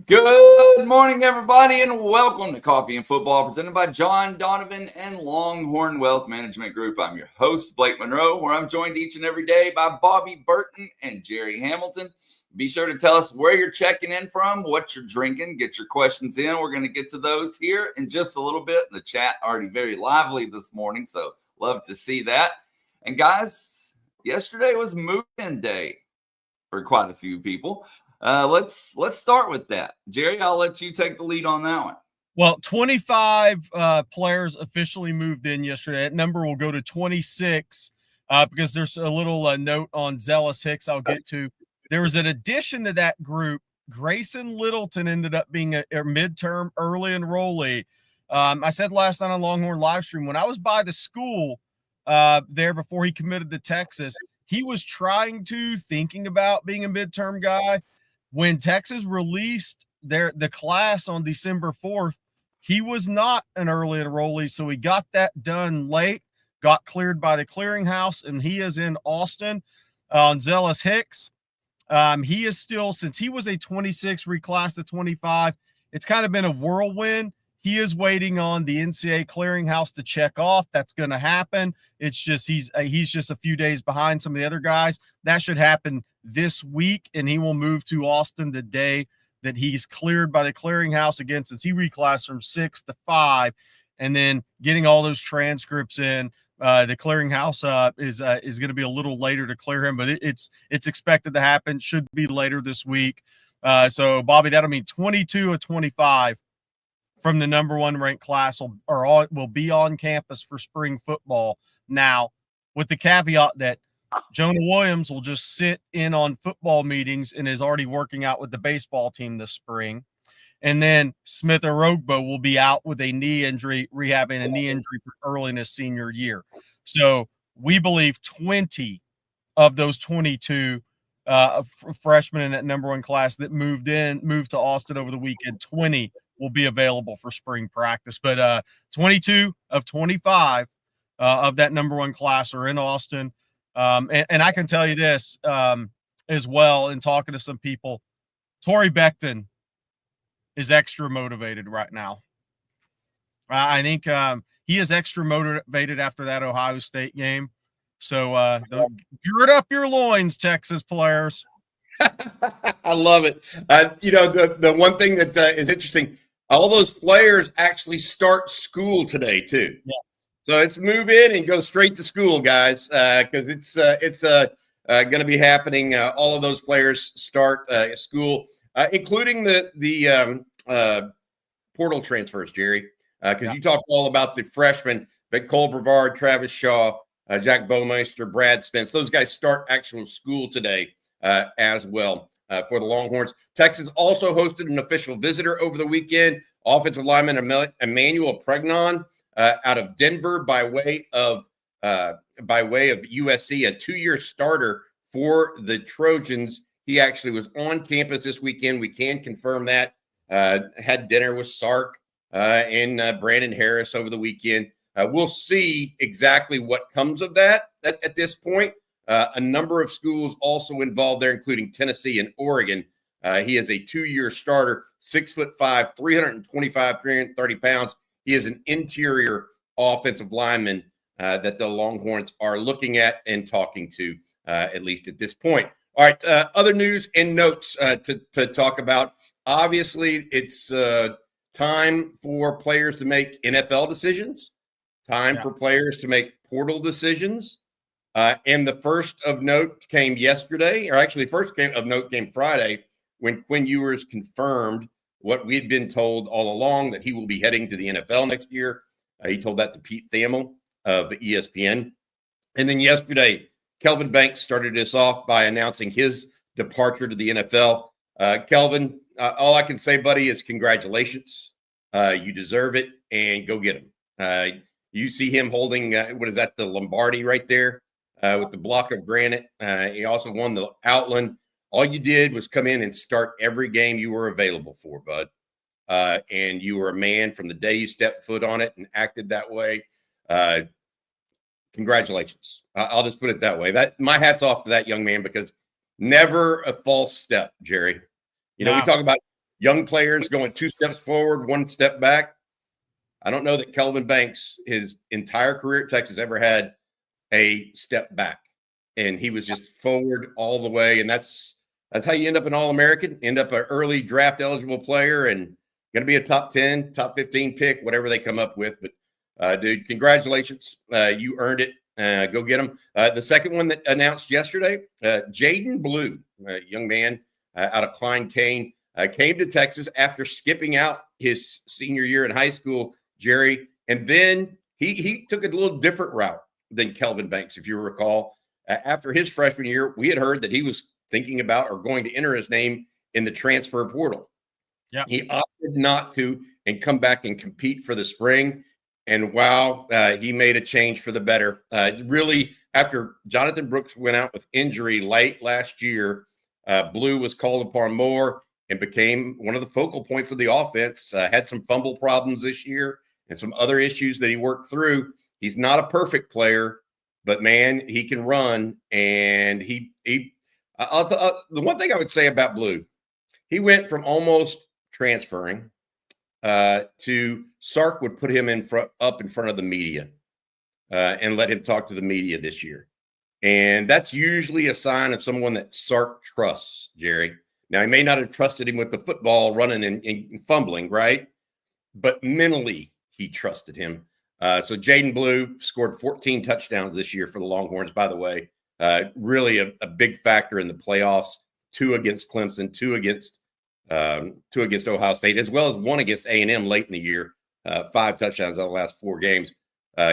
Good morning, everybody, and welcome to Coffee and Football, presented by John Donovan and Longhorn Wealth Management Group. I'm your host, Blake Monroe, where I'm joined each and every day by Bobby Burton and Jerry Hamilton. Be sure to tell us where you're checking in from, what you're drinking, get your questions in. We're going to get to those here in just a little bit. The chat already very lively this morning, so love to see that. And guys, yesterday was move-in day for quite a few people. Let's start with that. Jerry, I'll let you take the lead on that one. Well, 25 players officially moved in yesterday. That number will go to 26 because there's a little note on Zealous Hicks I'll get to. There was an addition to that group. Grayson Littleton ended up being a midterm early enrollee. I said last night on Longhorn livestream, when I was by the school there before he committed to Texas, he was thinking about being a midterm guy. When Texas released the class on December 4th, he was not an early enrollee, so he got that done late, got cleared by the clearinghouse, and he is in Austin on Zealous Hicks. He is still, since he was a 26 reclassed to 25, it's kind of been a whirlwind. He is waiting on the NCAA clearinghouse to check off. That's going to happen. It's just he's just a few days behind some of the other guys. That should happen this week, and he will move to Austin the day that he's cleared by the clearinghouse again, since he reclassed from 6 to 5, and then getting all those transcripts in. The clearinghouse is going to be a little later to clear him, but it's expected to happen. Should be later this week. So Bobby, that'll mean 22 of 25 from the number one ranked class will be on campus for spring football now, with the caveat that Jonah Williams will just sit in on football meetings and is already working out with the baseball team this spring. And then Smith Orogbo will be out with a knee injury, rehabbing a knee injury early in his senior year. So we believe 20 of those 22 freshmen in that number one class that moved to Austin over the weekend, 20 will be available for spring practice. But 22 of 25 of that number one class are in Austin. And I can tell you this as well, in talking to some people, Torrey Becton is extra motivated right now. I think he is extra motivated after that Ohio State game. So gird up your loins, Texas players. I love it. The one thing that is interesting, all those players actually start school today too. Yeah. So it's move in and go straight to school, guys, because it's going to be happening. All of those players start school, including the portal transfers, Jerry, because you talked all about the freshmen, but Cole Brevard, Travis Shaw, Jack Bowmeister, Brad Spence. Those guys start actual school today as well for the Longhorns. Texas also hosted an official visitor over the weekend, offensive lineman Emmanuel Pregnon out of Denver by way of USC, a 2-year starter for the Trojans. He actually was on campus this weekend. We can confirm that. Had dinner with Sark and Brandon Harris over the weekend. We'll see exactly what comes of that at this point. A number of schools also involved there, including Tennessee and Oregon. He is a 2-year starter, 6'5", 325, 330 pounds. He is an interior offensive lineman that the Longhorns are looking at and talking to, at least at this point. All right, other news and notes to talk about. Obviously, it's time for players to make NFL decisions, for players to make portal decisions. And the first of note came yesterday, or actually the first of note came Friday, when Quinn Ewers confirmed what we had been told all along, that he will be heading to the NFL next year. He told that to Pete Thamel of ESPN. And then yesterday, Kelvin Banks started us off by announcing his departure to the NFL. Kelvin, all I can say, buddy, is congratulations. You deserve it, and go get him. You see him holding, the Lombardi right there with the block of granite. He also won the Outland. All you did was come in and start every game you were available for, bud. And you were a man from the day you stepped foot on it and acted that way. Congratulations. I'll just put it that way. My hat's off to that young man, because never a false step, Jerry. We talk about young players going 2 steps forward, 1 step back. I don't know that Kelvin Banks, his entire career at Texas, ever had a step back, and he was just forward all the way. And that's how you end up an All-American, end up an early draft eligible player, and going to be a top 10, top 15 pick, whatever they come up with. But dude, congratulations. You earned it. Go get them. The second one that announced yesterday, Jaden Blue, a young man out of Klein Kane, came to Texas after skipping out his senior year in high school, Jerry. And then he took a little different route than Kelvin Banks, if you recall. After his freshman year, we had heard that he was thinking about or going to enter his name in the transfer portal. Yeah, he opted not to and come back and compete for the spring. And wow, he made a change for the better. Really, after Jonathan Brooks went out with injury late last year, Blue was called upon more and became one of the focal points of the offense. Had some fumble problems this year and some other issues that he worked through. He's not a perfect player, but man, he can run. And the one thing I would say about Blue, he went from almost transferring to Sark would put him up in front of the media and let him talk to the media this year. And that's usually a sign of someone that Sark trusts, Jerry. Now, he may not have trusted him with the football running and fumbling, right? But mentally, he trusted him. So Jaden Blue scored 14 touchdowns this year for the Longhorns, by the way. Really a big factor in the playoffs. 2 against Clemson, 2 against Ohio State, as well as 1 against A&M late in the year. 5 touchdowns out of the last 4 games.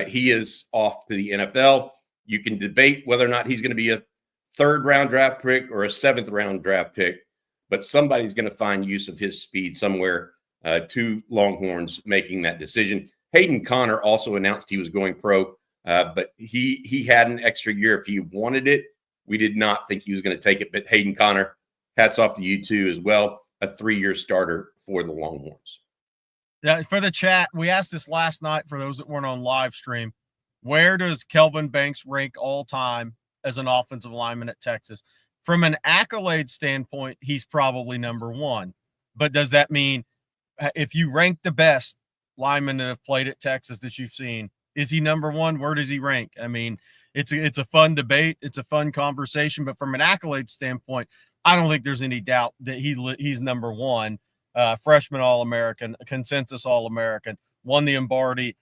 He is off to the NFL. You can debate whether or not he's going to be a 3rd-round draft pick or a 7th-round draft pick, but somebody's going to find use of his speed somewhere. 2 Longhorns making that decision. Hayden Connor also announced he was going pro, but he had an extra year if he wanted it. We did not think he was going to take it, but Hayden Connor, hats off to you too as well. A 3-year starter for the Longhorns. Yeah, for the chat, we asked this last night for those that weren't on live stream. Where does Kelvin Banks rank all time as an offensive lineman at Texas? From an accolade standpoint, he's probably number 1. But does that mean if you rank the best linemen that have played at Texas that you've seen, is he number 1? Where does he rank? I mean, it's a fun debate. It's a fun conversation. But from an accolade standpoint, I don't think there's any doubt that he's number 1. Freshman All-American, consensus All-American, won the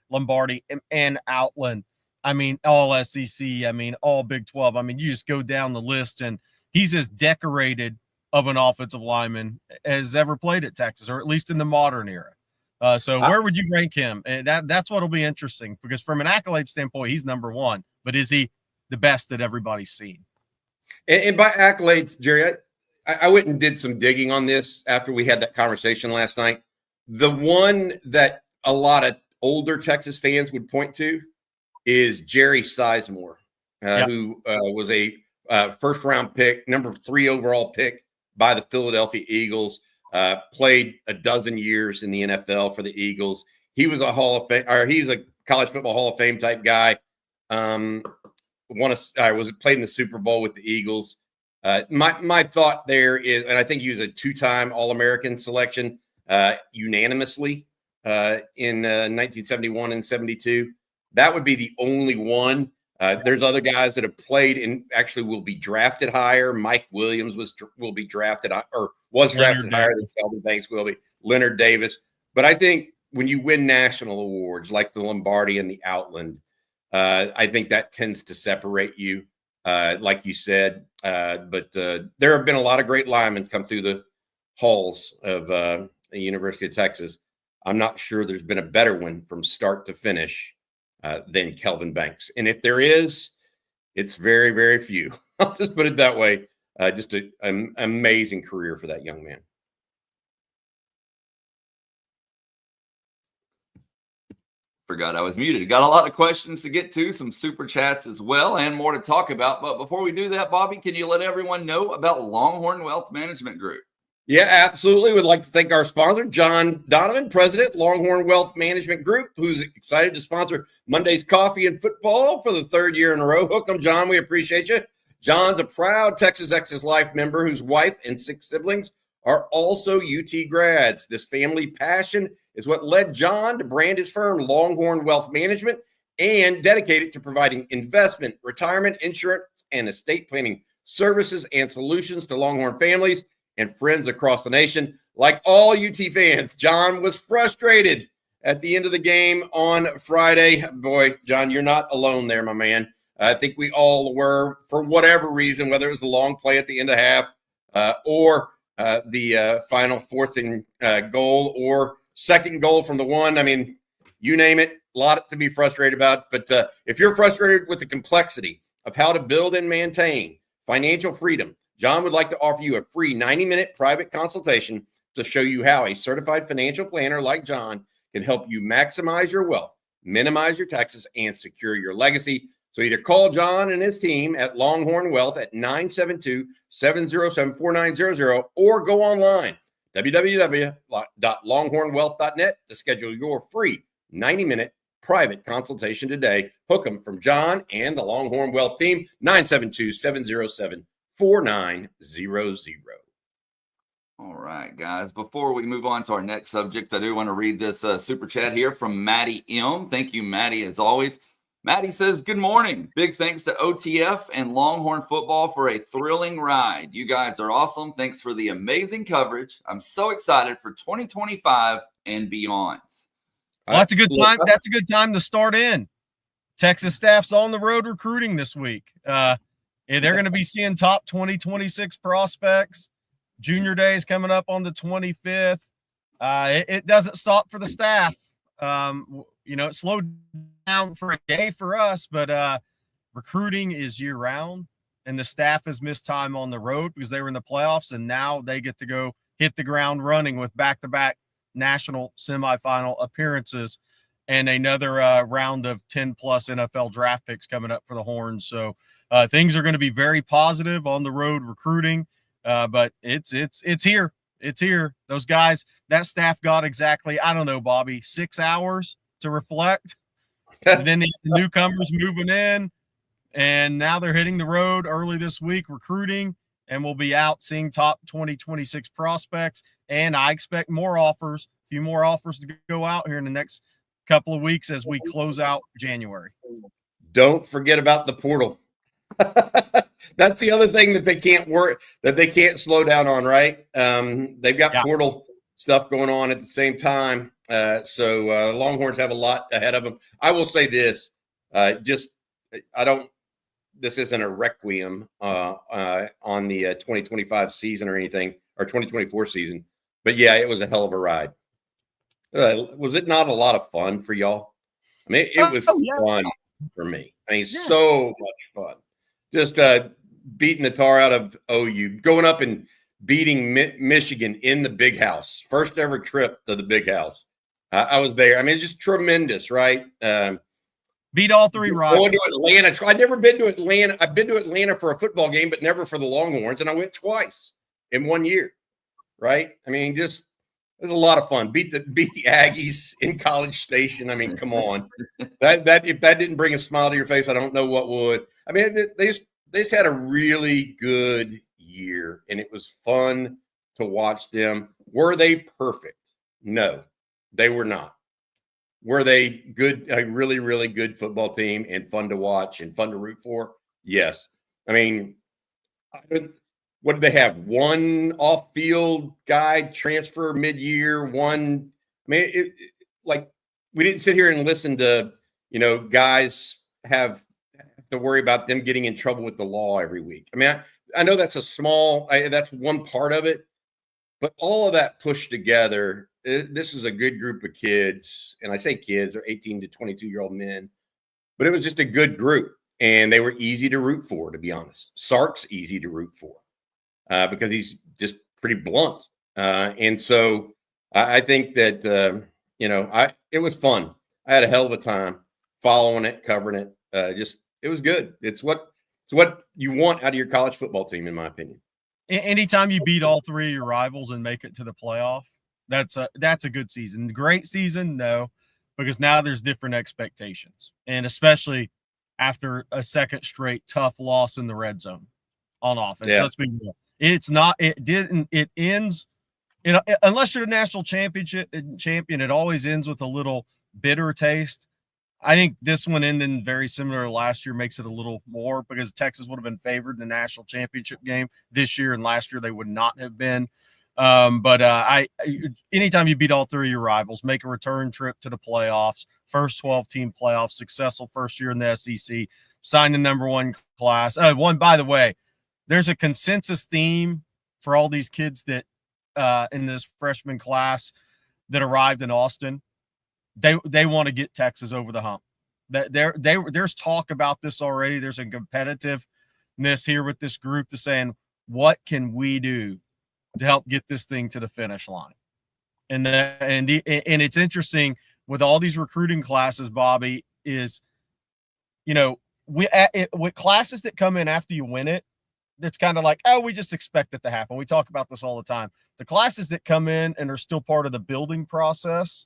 Lombardi and Outland. I mean, all SEC. I mean, all Big 12. I mean, you just go down the list, and he's as decorated of an offensive lineman as ever played at Texas, or at least in the modern era. So where would you rank him? And that's what'll be interesting, because from an accolade standpoint, he's number 1. But is he the best that everybody's seen? And by accolades, Jerry, I went and did some digging on this after we had that conversation last night. The one that a lot of older Texas fans would point to is Jerry Sizemore, who was a first-round pick, number 3 overall pick by the Philadelphia Eagles. Played a dozen years in the NFL for the Eagles. He was a Hall of Fame, or he's a college football Hall of Fame type guy. Was played in the Super Bowl with the Eagles. My thought there is, and I think he was a 2-time All-American selection unanimously in 1971 and 72. That would be the only one. There's other guys that have played and actually will be drafted higher. Mike Williams will be drafted or was drafted higher than Kelvin Banks will be. Leonard Davis. But I think when you win national awards like the Lombardi and the Outland, I think that tends to separate you, like you said. But there have been a lot of great linemen come through the halls of the University of Texas. I'm not sure there's been a better one from start to finish than Kelvin Banks. And if there is, it's very, very few. I'll just put it that way. Just an amazing career for that young man. Forgot I was muted. Got a lot of questions to get to, some super chats as well, and more to talk about. But before we do that, Bobby, can you let everyone know about Longhorn Wealth Management Group? Yeah, absolutely. We'd like to thank our sponsor, John Donovan, President, Longhorn Wealth Management Group, who's excited to sponsor Monday's Coffee and Football for the 3rd year in a row. Hook 'em, John. We appreciate you. John's a proud Texas Exes Life member whose wife and 6 siblings are also UT grads. This family passion is what led John to brand his firm Longhorn Wealth Management and dedicate it to providing investment, retirement, insurance, and estate planning services and solutions to Longhorn families and friends across the nation. Like all UT fans, John was frustrated at the end of the game on Friday. Boy, John, you're not alone there, my man. I think we all were, for whatever reason, whether it was the long play at the end of half or the final fourth and goal or second goal from the one. I mean, you name it, a lot to be frustrated about. But if you're frustrated with the complexity of how to build and maintain financial freedom, John would like to offer you a free 90-minute private consultation to show you how a certified financial planner like John can help you maximize your wealth, minimize your taxes, and secure your legacy. So either call John and his team at Longhorn Wealth at 972-707-4900 or go online, www.longhornwealth.net, to schedule your free 90-minute private consultation today. Hook them from John and the Longhorn Wealth team, 972-707-4900. All right, guys. Before we move on to our next subject, I do want to read this super chat here from Maddie M. Thank you, Maddie, as always. Maddie says, good morning. Big thanks to OTF and Longhorn football for a thrilling ride. You guys are awesome. Thanks for the amazing coverage. I'm so excited for 2025 and beyond. Well, that's a good time. That's a good time to start in. Texas staff's on the road recruiting this week. They're going to be seeing top 2026 prospects. Junior Day is coming up on the 25th. It doesn't stop for the staff. It slowed down for a day for us, but recruiting is year round, and the staff has missed time on the road because they were in the playoffs, and now they get to go hit the ground running with back-to-back national semifinal appearances and another round of 10-plus NFL draft picks coming up for the Horns. So things are going to be very positive on the road recruiting. But it's here. It's here. Those guys, that staff got exactly, I don't know, Bobby, 6 hours to reflect. And then the newcomers moving in, and now they're hitting the road early this week recruiting, and we'll be out seeing top 2026 prospects. And I expect more offers, a few more offers to go out here in the next couple of weeks as we close out January. Don't forget about the portal. That's the other thing that they can't slow down on, right? They've got portal stuff going on at the same time. So Longhorns have a lot ahead of them. I will say this, this isn't a requiem on the 2025 season or anything, or 2024 season, but yeah, it was a hell of a ride. Was it not a lot of fun for y'all? I mean, it was fun for me. I mean, so much fun. Just beating the tar out of OU, going up and beating Michigan in the Big House. First ever trip to the Big House. I was there. I mean, just tremendous, right? Beat all three rivals. Going to Atlanta. I'd never been to Atlanta. I've been to Atlanta for a football game, but never for the Longhorns. And I went twice in 1 year, right? I mean, it was a lot of fun. Beat the Aggies in College Station. I mean, come on. That if that didn't bring a smile to your face, I don't know what would. I mean, they just had a really good year, and it was fun to watch them. Were they perfect? No, they were not. Were they good? A really, really good football team and fun to watch and fun to root for? Yes. I mean, what did they have? One off-field guy transfer mid-year. One. I mean, we didn't sit here and listen to guys have to worry about them getting in trouble with the law every week. I mean, I know that's that's one part of it, but all of that pushed together. This is a good group of kids, and I say kids, they're 18 to 22-year-old men, but it was just a good group, and they were easy to root for, to be honest. Sark's easy to root for because he's just pretty blunt, and so I think that it was fun. I had a hell of a time following it, covering it. It was good. It's what you want out of your college football team, in my opinion. Anytime you beat all three of your rivals and make it to the playoff, that's a good season. Great season, no, because now there's different expectations, and especially after a second straight tough loss in the red zone on offense. Yeah. Let's be real. It ends unless you're the national champion, it always ends with a little bitter taste. I think this one ending very similar to last year makes it a little more, because Texas would have been favored in the national championship game this year, and last year they would not have been. But anytime you beat all three of your rivals, make a return trip to the playoffs, first 12-team playoffs, successful first year in the SEC, sign the number one class. By the way, there's a consensus theme for all these kids that in this freshman class that arrived in Austin. They want to get Texas over the hump. There's talk about this already. There's a competitiveness here with this group to saying, what can we do to help get this thing to the finish line? And it's interesting with all these recruiting classes, Bobby, is, with classes that come in after you win it, it's kind of like, oh, we just expect it to happen. We talk about this all the time. The classes that come in and are still part of the building process,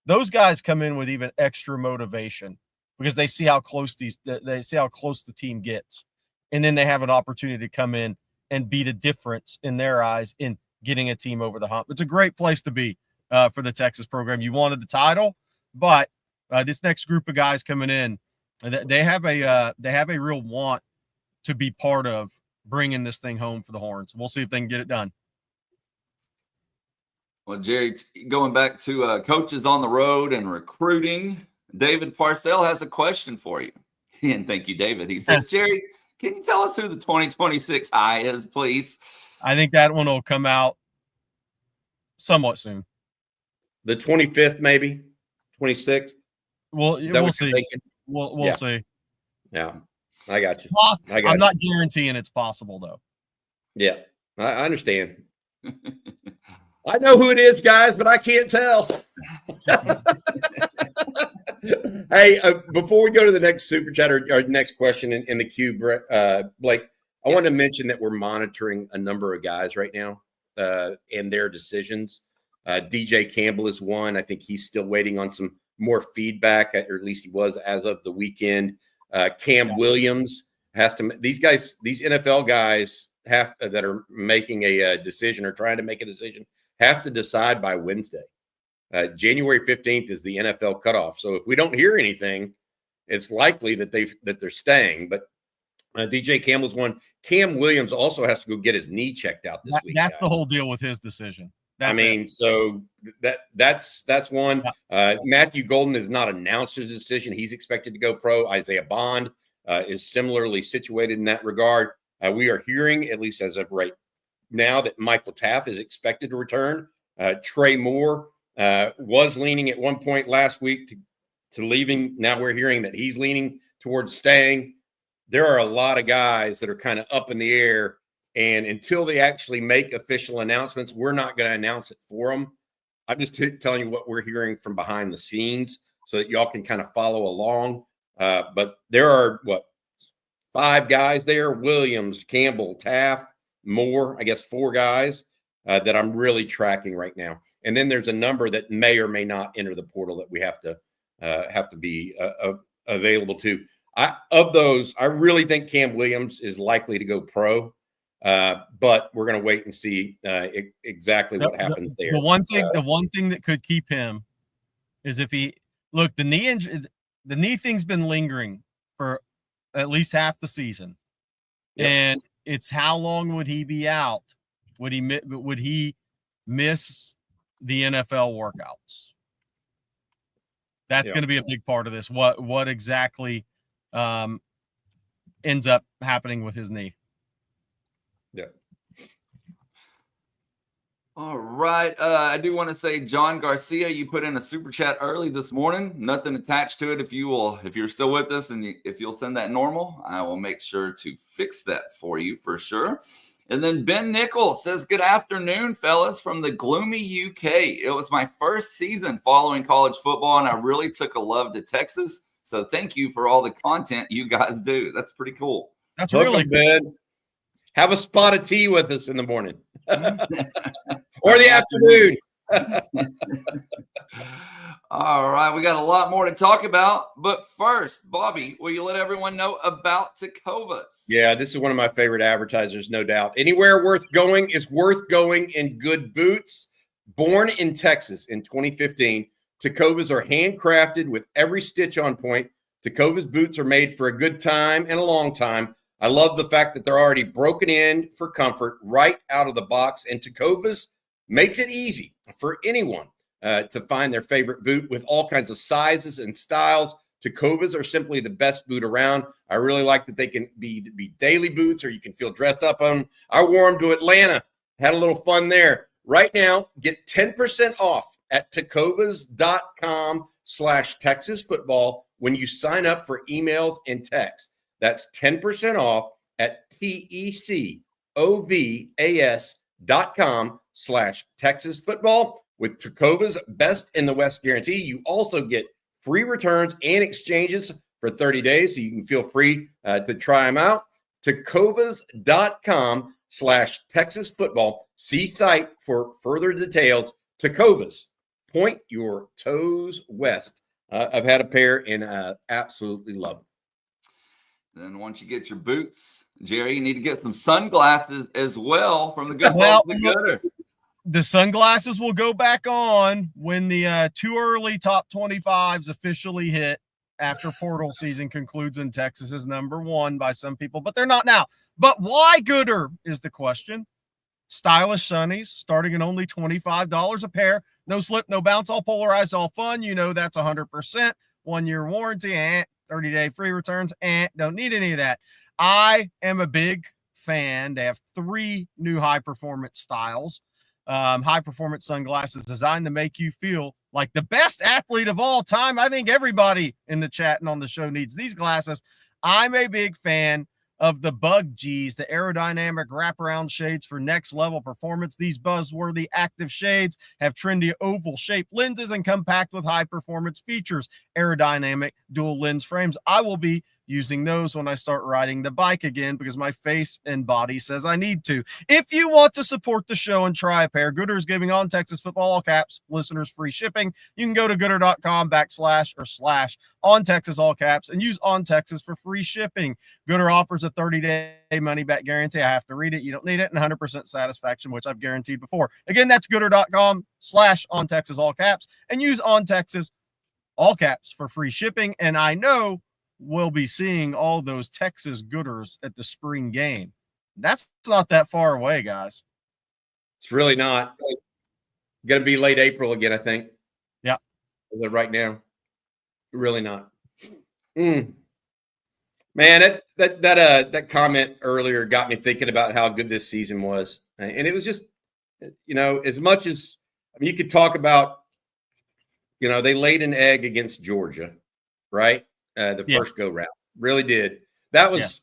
those guys come in with even extra motivation, because they see how close the team gets, and then they have an opportunity to come in and be the difference in their eyes in getting a team over the hump. It's a great place to be for the Texas program. You wanted the title, but this next group of guys coming in, they have a real want to be part of bringing this thing home for the Horns. We'll see if they can get it done. Well, Jerry, going back to coaches on the road and recruiting, David Parcell has a question for you. And thank you, David. He says, Jerry, can you tell us who the 2026 high is, please? I think that one will come out somewhat soon. The 25th, maybe 26th. We'll see. We'll see. Yeah, I got you. I'm not guaranteeing it's possible, though. Yeah, I understand. I know who it is, guys, but I can't tell. Hey, before we go to the next super chat or next question in the queue, Blake, I want to mention that we're monitoring a number of guys right now and their decisions. DJ Campbell is one. I think he's still waiting on some more feedback, or at least he was as of the weekend. Cam Williams has to. These NFL guys that are making a decision or trying to make a decision have to decide by Wednesday. January 15th is the NFL cutoff. So if we don't hear anything, it's likely that they're staying. But DJ Campbell's one. Cam Williams also has to go get his knee checked out this week. That's the whole deal with his decision. So that's one. Matthew Golden has not announced his decision. He's expected to go pro. Isaiah Bond is similarly situated in that regard. We are hearing, at least as of right now, that Michael Taft is expected to return. Trey Moore was leaning at one point last week to leaving. Now we're hearing that he's leaning towards staying. There are a lot of guys that are kind of up in the air, and until they actually make official announcements, we're not going to announce it for them. I'm just telling you what we're hearing from behind the scenes so that y'all can kind of follow along. But there are, 5 guys there: Williams, Campbell, Taft, Moore, I guess 4 guys that I'm really tracking right now. And then there's a number that may or may not enter the portal that we have to be available to. Of those, I really think Cam Williams is likely to go pro, but we're going to wait and see exactly what happens there. The one thing that could keep him is if the knee thing's been lingering for at least half the season, and it's how long would he be out? Would he miss the NFL workouts? That's going to be a big part of this. What exactly ends up happening with his knee? Yeah. All right. I do want to say, John Garcia, you put in a super chat early this morning. Nothing attached to it. If you're still with us and if you'll send that normal, I will make sure to fix that for you for sure. And then Ben Nichols says, good afternoon, fellas, from the gloomy UK. It was my first season following college football, and I really took a love to Texas. So thank you for all the content you guys do. That's pretty cool. That's really good. Have a spot of tea with us in the morning or the afternoon. All right. We got a lot more to talk about. But first, Bobby, will you let everyone know about Tecovas? Yeah, this is one of my favorite advertisers, no doubt. Anywhere worth going is worth going in good boots. Born in Texas in 2015, Tecovas are handcrafted with every stitch on point. Tecovas boots are made for a good time and a long time. I love the fact that they're already broken in for comfort right out of the box. And Tecovas makes it easy for anyone to find their favorite boot with all kinds of sizes and styles. Tecovas are simply the best boot around. I really like that they can be daily boots, or you can feel dressed up on them. I wore them to Atlanta, had a little fun there. Right now, get 10% off at tecovas.com/Texas football when you sign up for emails and texts. That's 10% off at tecovas.com/Texas football with Tecovas Best in the West guarantee. You also get free returns and exchanges for 30 days, so you can feel free to try them out. Tecovas.com/Texas football. See site for further details. Tecovas, point your toes west. I've had a pair and absolutely love them. Then once you get your boots, Jerry, you need to get some sunglasses as well from the good folks at Gooder. The sunglasses will go back on when the too early top 25s officially hit after portal season concludes and Texas is number one by some people, but they're not now. But why Gooder is the question. Stylish sunnies starting at only $25 a pair. No slip, no bounce, all polarized, all fun. You know that's 100%. 1-year warranty, 30-day free returns, don't need any of that. I am a big fan. They have 3 new high-performance styles. High-performance sunglasses designed to make you feel like the best athlete of all time. I think everybody in the chat and on the show needs these glasses. I'm a big fan of the Bug G's, the aerodynamic wraparound shades for next level performance. These buzzworthy active shades have trendy oval shaped lenses and come packed with high performance features, aerodynamic dual lens frames. I will be using those when I start riding the bike again because my face and body says I need to. If you want to support the show and try a pair, Gooder is giving On Texas Football, all caps, listeners free shipping. You can go to gooder.com//On Texas, all caps, and use On Texas for free shipping. Gooder offers a 30-day money-back guarantee. I have to read it. You don't need it. And 100% satisfaction, which I've guaranteed before. Again, that's gooder.com/On Texas, all caps, and use On Texas, all caps, for free shipping. And I know we'll be seeing all those Texas Gooders at the spring game. That's not that far away, guys. It's really not. Going to be late April again, I think. Yeah. Right now. Really not. Man, that comment earlier got me thinking about how good this season was. And it was just, as much as, you could talk about, they laid an egg against Georgia, right? The first go round really did. That was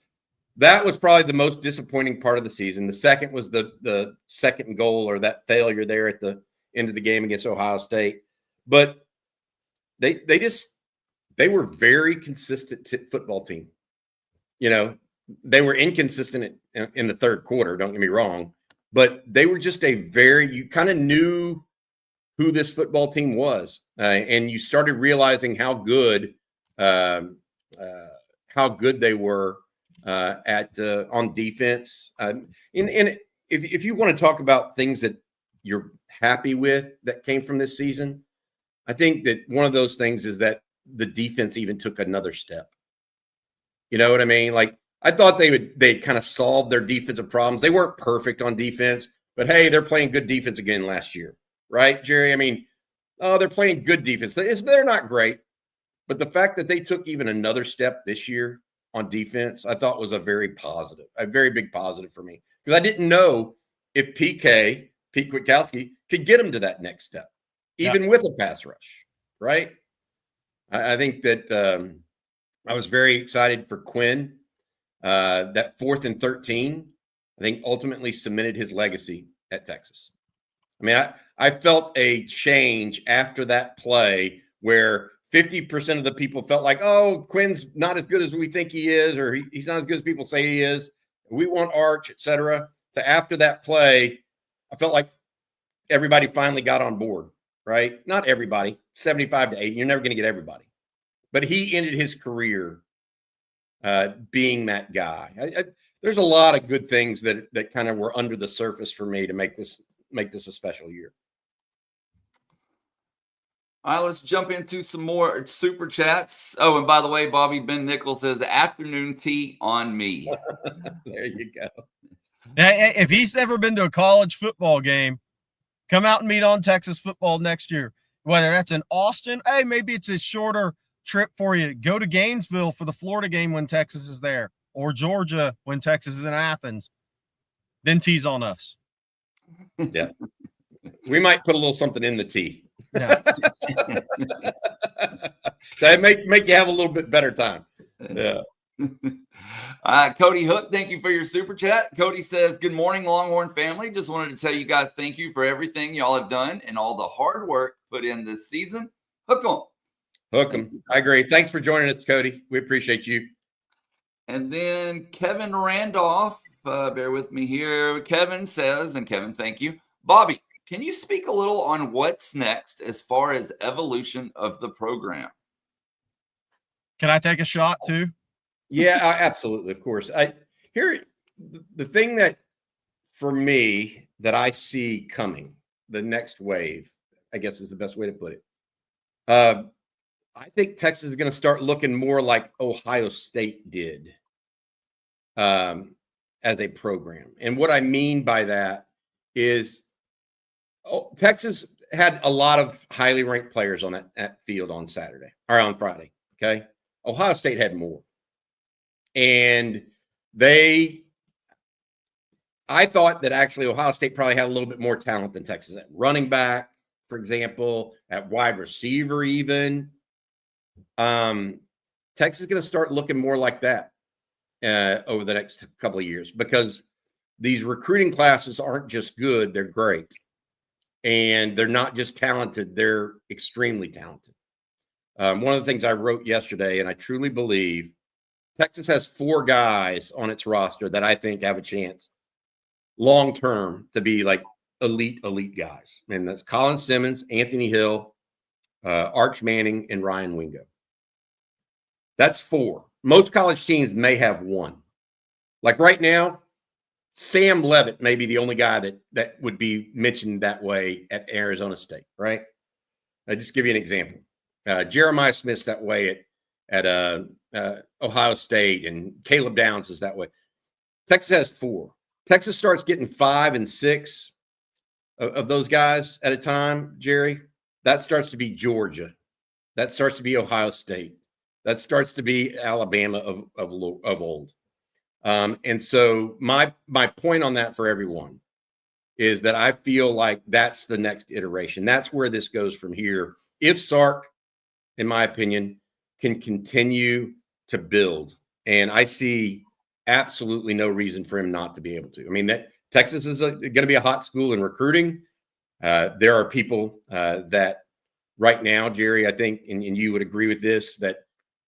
probably the most disappointing part of the season. The second was the second goal, or that failure there at the end of the game against Ohio State. But they were very consistent football team. They were inconsistent in the third quarter. Don't get me wrong, but they were just you kind of knew who this football team was, and you started realizing how good they were on defense. And if you want to talk about things that you're happy with that came from this season, I think that one of those things is that the defense even took another step. You know what I mean? Like, I thought they kind of solved their defensive problems. They weren't perfect on defense, but hey, they're playing good defense again last year, right, Jerry? I mean, they're playing good defense. They're not great. But the fact that they took even another step this year on defense, I thought was a very big positive for me. Because I didn't know if Pete Kwiatkowski, could get him to that next step, even with a pass rush, right? I think that I was very excited for Quinn. That 4th and 13, I think, ultimately cemented his legacy at Texas. I mean, I felt a change after that play where 50% of the people felt like, oh, Quinn's not as good as we think he is, or he's not as good as people say he is. We want Arch, etc. To after that play, I felt like everybody finally got on board, right? Not everybody, 75 to 80. You're never going to get everybody. But he ended his career being that guy. There's a lot of good things that kind of were under the surface for me to make this a special year. All right, let's jump into some more super chats. Oh, and by the way, Bobby Ben Nichols says afternoon tea on me. There you go. Hey, if he's never been to a college football game, come out and meet on Texas football next year. Whether that's in Austin, hey, maybe it's a shorter trip for you. Go to Gainesville for the Florida game when Texas is there, or Georgia when Texas is in Athens. Then tease on us. Yeah. We might put a little something in the tea. Yeah. That make you have a little bit better time. Yeah. Cody Hook, thank you for your super chat. Cody says, good morning, Longhorn family. Just wanted to tell you guys thank you for everything y'all have done and all the hard work put in this season. Hook 'em. Hook 'em. I agree. Thanks for joining us, Cody. We appreciate you. And then Kevin Randolph, bear with me here. Kevin says, and Kevin, thank you. Bobby, can you speak a little on what's next as far as evolution of the program? Can I take a shot too? Yeah, absolutely. Of course. The thing that for me that I see coming, the next wave, I guess is the best way to put it. I think Texas is going to start looking more like Ohio State did as a program. And what I mean by that is Texas had a lot of highly ranked players on that field on Saturday or on Friday. Okay. Ohio State had more. And I thought that actually Ohio State probably had a little bit more talent than Texas at running back, for example, at wide receiver even. Texas is going to start looking more like that over the next couple of years because these recruiting classes aren't just good, they're great. And they're not just talented, they're extremely talented. One of the things I wrote yesterday, and I truly believe Texas has 4 guys on its roster that I think have a chance long-term to be like elite guys. And that's Colin Simmons, Anthony Hill, Arch Manning, and Ryan Wingo. That's 4. Most college teams may have 1. Like right now, Sam Leavitt may be the only guy that would be mentioned that way at Arizona State, right? I'll just give you an example. Jeremiah Smith's that way at Ohio State, and Caleb Downs is that way. Texas has 4. Texas starts getting 5 and 6 of those guys at a time, Jerry. That starts to be Georgia. That starts to be Ohio State. That starts to be Alabama of old. And so my point on that for everyone is that I feel like that's the next iteration. That's where this goes from here. If Sark, in my opinion, can continue to build, and I see absolutely no reason for him not to be able to. I mean, that Texas is going to be a hot school in recruiting. There are people that right now, Jerry, I think, and you would agree with this, that,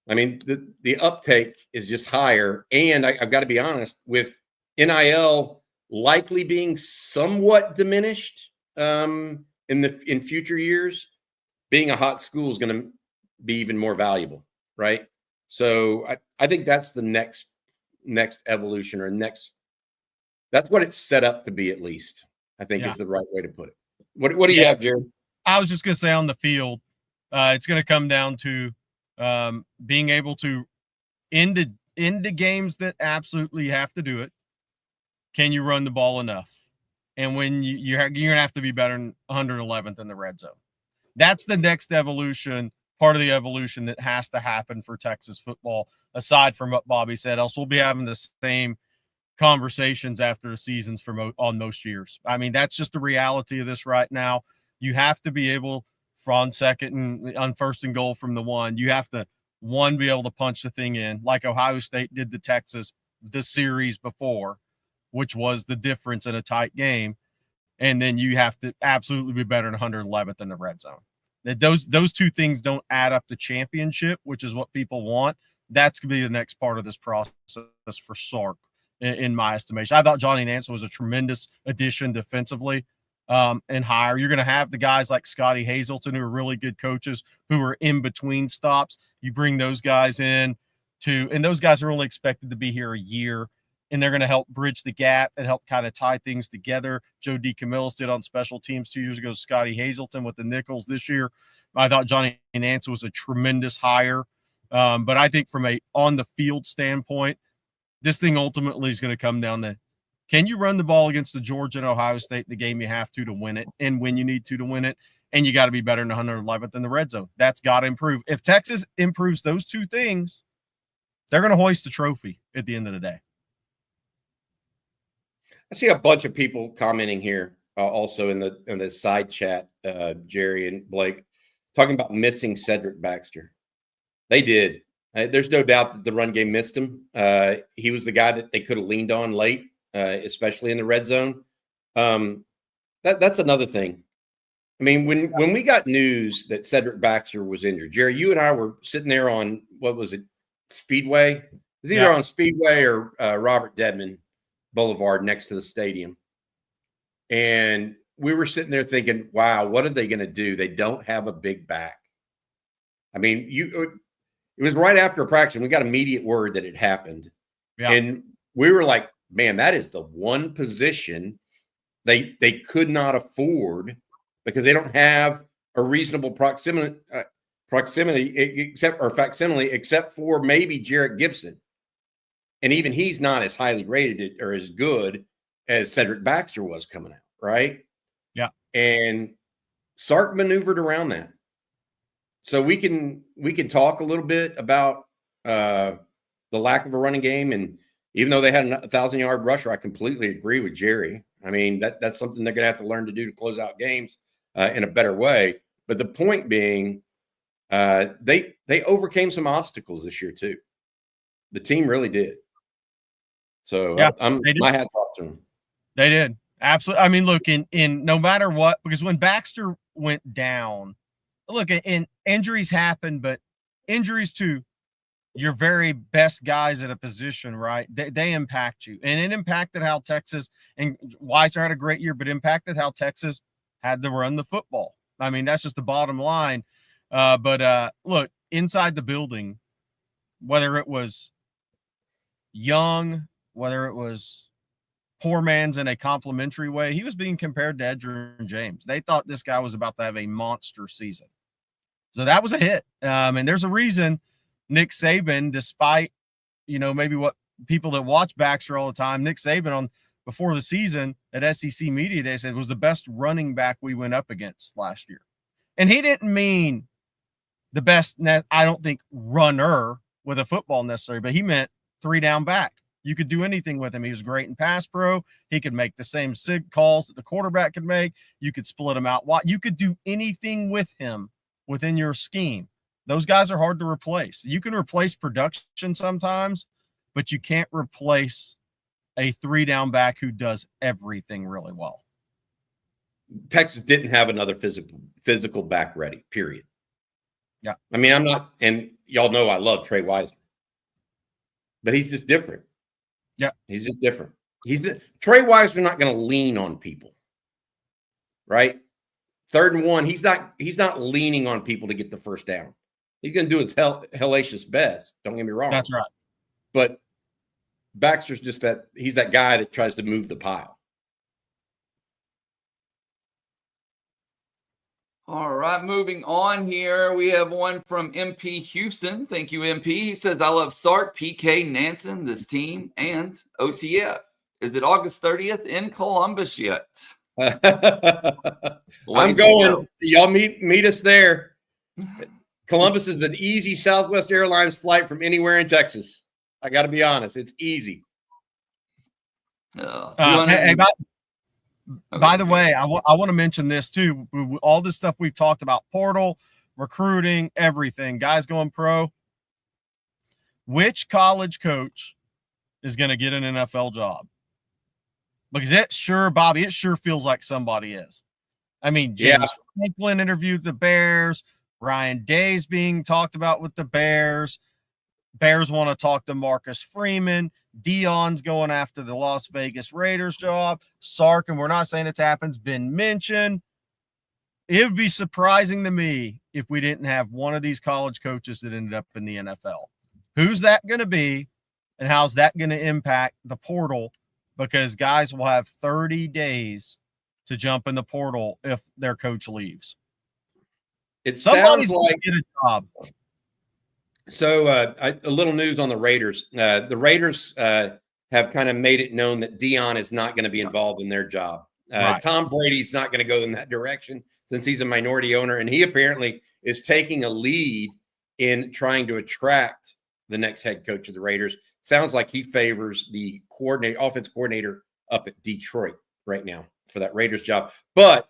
I mean, the uptake is just higher. And I've got to be honest, with NIL likely being somewhat diminished in future years, being a hot school is going to be even more valuable, right? So I think that's the next evolution, or that's what it's set up to be, at least, I think is the right way to put it. What do you have, Jared? I was just going to say, on the field, it's going to come down to being able to end the games that absolutely have to do it. Can you run the ball enough? And when you're going to have to be better than 111th in the red zone. That's the next evolution, part of the evolution that has to happen for Texas football, aside from what Bobby said. Else we'll be having the same conversations after the seasons on most years. I mean, that's just the reality of this right now. You have to be able, on second and on first and goal from the 1, you have to, be able to punch the thing in like Ohio State did to Texas the series before, which was the difference in a tight game. And then you have to absolutely be better than 111th in the red zone. That those 2 things don't add up to championship, which is what people want. That's going to be the next part of this process for Sark, in my estimation. I thought Johnny Nansen was a tremendous addition defensively and higher. You're going to have the guys like Scotty Hazelton, who are really good coaches, who are in between stops. You bring those guys in and those guys are only expected to be here a year. and they're going to help bridge the gap and help kind of tie things together. Joe DeCamillis did on special teams 2 years ago. Scotty Hazelton with the Nickels this year. I thought Johnny Nance was a tremendous hire. But I think from a on the field standpoint, this thing ultimately is going to come down to, can you run the ball against the Georgia and Ohio State in the game you have to win it, and when you need to win it, and you got to be better than 111th in the red zone. That's got to improve. If Texas improves those two things, they're going to hoist the trophy at the end of the day. I see a bunch of people commenting here also in the side chat, Jerry and Blake, talking about missing Cedric Baxter. They did. There's no doubt that the run game missed him. He was the guy that they could have leaned on late, especially in the red zone. That's another thing. I mean, when we got news that Cedric Baxter was injured, Jerry, you and I were sitting there on, what was it, Speedway? It was either on Speedway or Robert Dedman Boulevard next to the stadium. And we were sitting there thinking, wow, what are they going to do? They don't have a big back. I mean, it was right after practice, and we got immediate word that it happened. Yeah. And we were like, man, that is the one position they could not afford, because they don't have a reasonable proximity except for maybe Jarrett Gibson. And even he's not as highly rated or as good as Cedric Baxter was coming out, right? Yeah. And Sark maneuvered around that. So we can talk a little bit about the lack of a running game. And even though they had a 1,000-yard rusher, I completely agree with Jerry. I mean, that's something they're going to have to learn to do to close out games in a better way. But the point being, they overcame some obstacles this year too. The team really did. So yeah, my hat's off to them. They did. Absolutely. I mean, look, in no matter what, because when Baxter went down, look, in injuries happen, but injuries to your very best guys at a position, right? They impact you. And it impacted how Texas, and Weiser had a great year, but impacted how Texas had to run the football. I mean, that's just the bottom line. But look, inside the building, whether it was Young, whether it was poor man's in a complimentary way, he was being compared to Edgerrin James. They thought this guy was about to have a monster season. So that was a hit. And there's a reason Nick Saban, despite, maybe what people that watch Baxter all the time, Nick Saban before the season at SEC Media Day said was the best running back we went up against last year. And he didn't mean the best, I don't think, runner with a football necessarily, but he meant 3-down back. You could do anything with him. He was great in pass pro. He could make the same sig calls that the quarterback could make. You could split him out. You could do anything with him within your scheme. Those guys are hard to replace. You can replace production sometimes, but you can't replace a 3-down back who does everything really well. Texas didn't have another physical back ready, period. Yeah. I mean, I'm not, and y'all know I love Trey Wiseman, but he's just different. Yeah. He's just different. Trey Wiseman not going to lean on people, right? 3rd and 1, he's not leaning on people to get the first down. He's going to do his hellacious best. Don't get me wrong. That's right. But Baxter's just he's that guy that tries to move the pile. All right, moving on here. We have one from MP Houston. Thank you, MP. He says, I love Sark, PK, Nansen, this team, and OTF. Is it August 30th in Columbus yet? I'm going. Y'all meet us there. Columbus is an easy Southwest Airlines flight from anywhere in Texas. I got to be honest. It's easy. By the way, I want to mention this too. All this stuff we've talked about, portal, recruiting, everything, guys going pro. Which college coach is going to get an NFL job? Because Bobby, it sure feels like somebody is. I mean, James Franklin interviewed the Bears. Ryan Day's being talked about with the Bears. Bears want to talk to Marcus Freeman. Dion's going after the Las Vegas Raiders job. Sark, and we're not saying it's happened, been mentioned. It would be surprising to me if we didn't have one of these college coaches that ended up in the NFL. Who's that going to be? And how's that going to impact the portal? Because guys will have 30 days to jump in the portal if their coach leaves. Somebody's going to get a job. So a little news on the Raiders. The Raiders have kind of made it known that Dion is not going to be involved in their job. Right. Tom Brady's not going to go in that direction since he's a minority owner, and he apparently is taking a lead in trying to attract the next head coach of the Raiders. Sounds like he favors the offense coordinator up at Detroit right now for that Raiders job. But,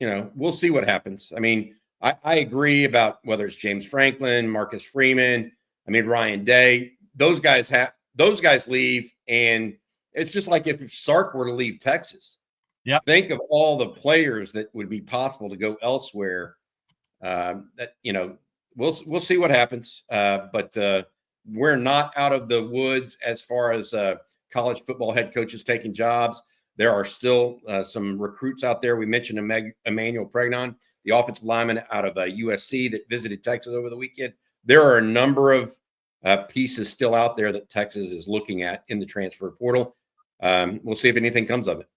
we'll see what happens. I mean, I agree about whether it's James Franklin, Marcus Freeman, Ryan Day. Those guys leave, and it's just like if Sark were to leave Texas. Yeah. Think of all the players that would be possible to go elsewhere. We'll see what happens. But we're not out of the woods as far as college football head coaches taking jobs. There are still some recruits out there. We mentioned Emmanuel Pregnon, the offensive lineman out of USC that visited Texas over the weekend. There are a number of pieces still out there that Texas is looking at in the transfer portal. We'll see if anything comes of it.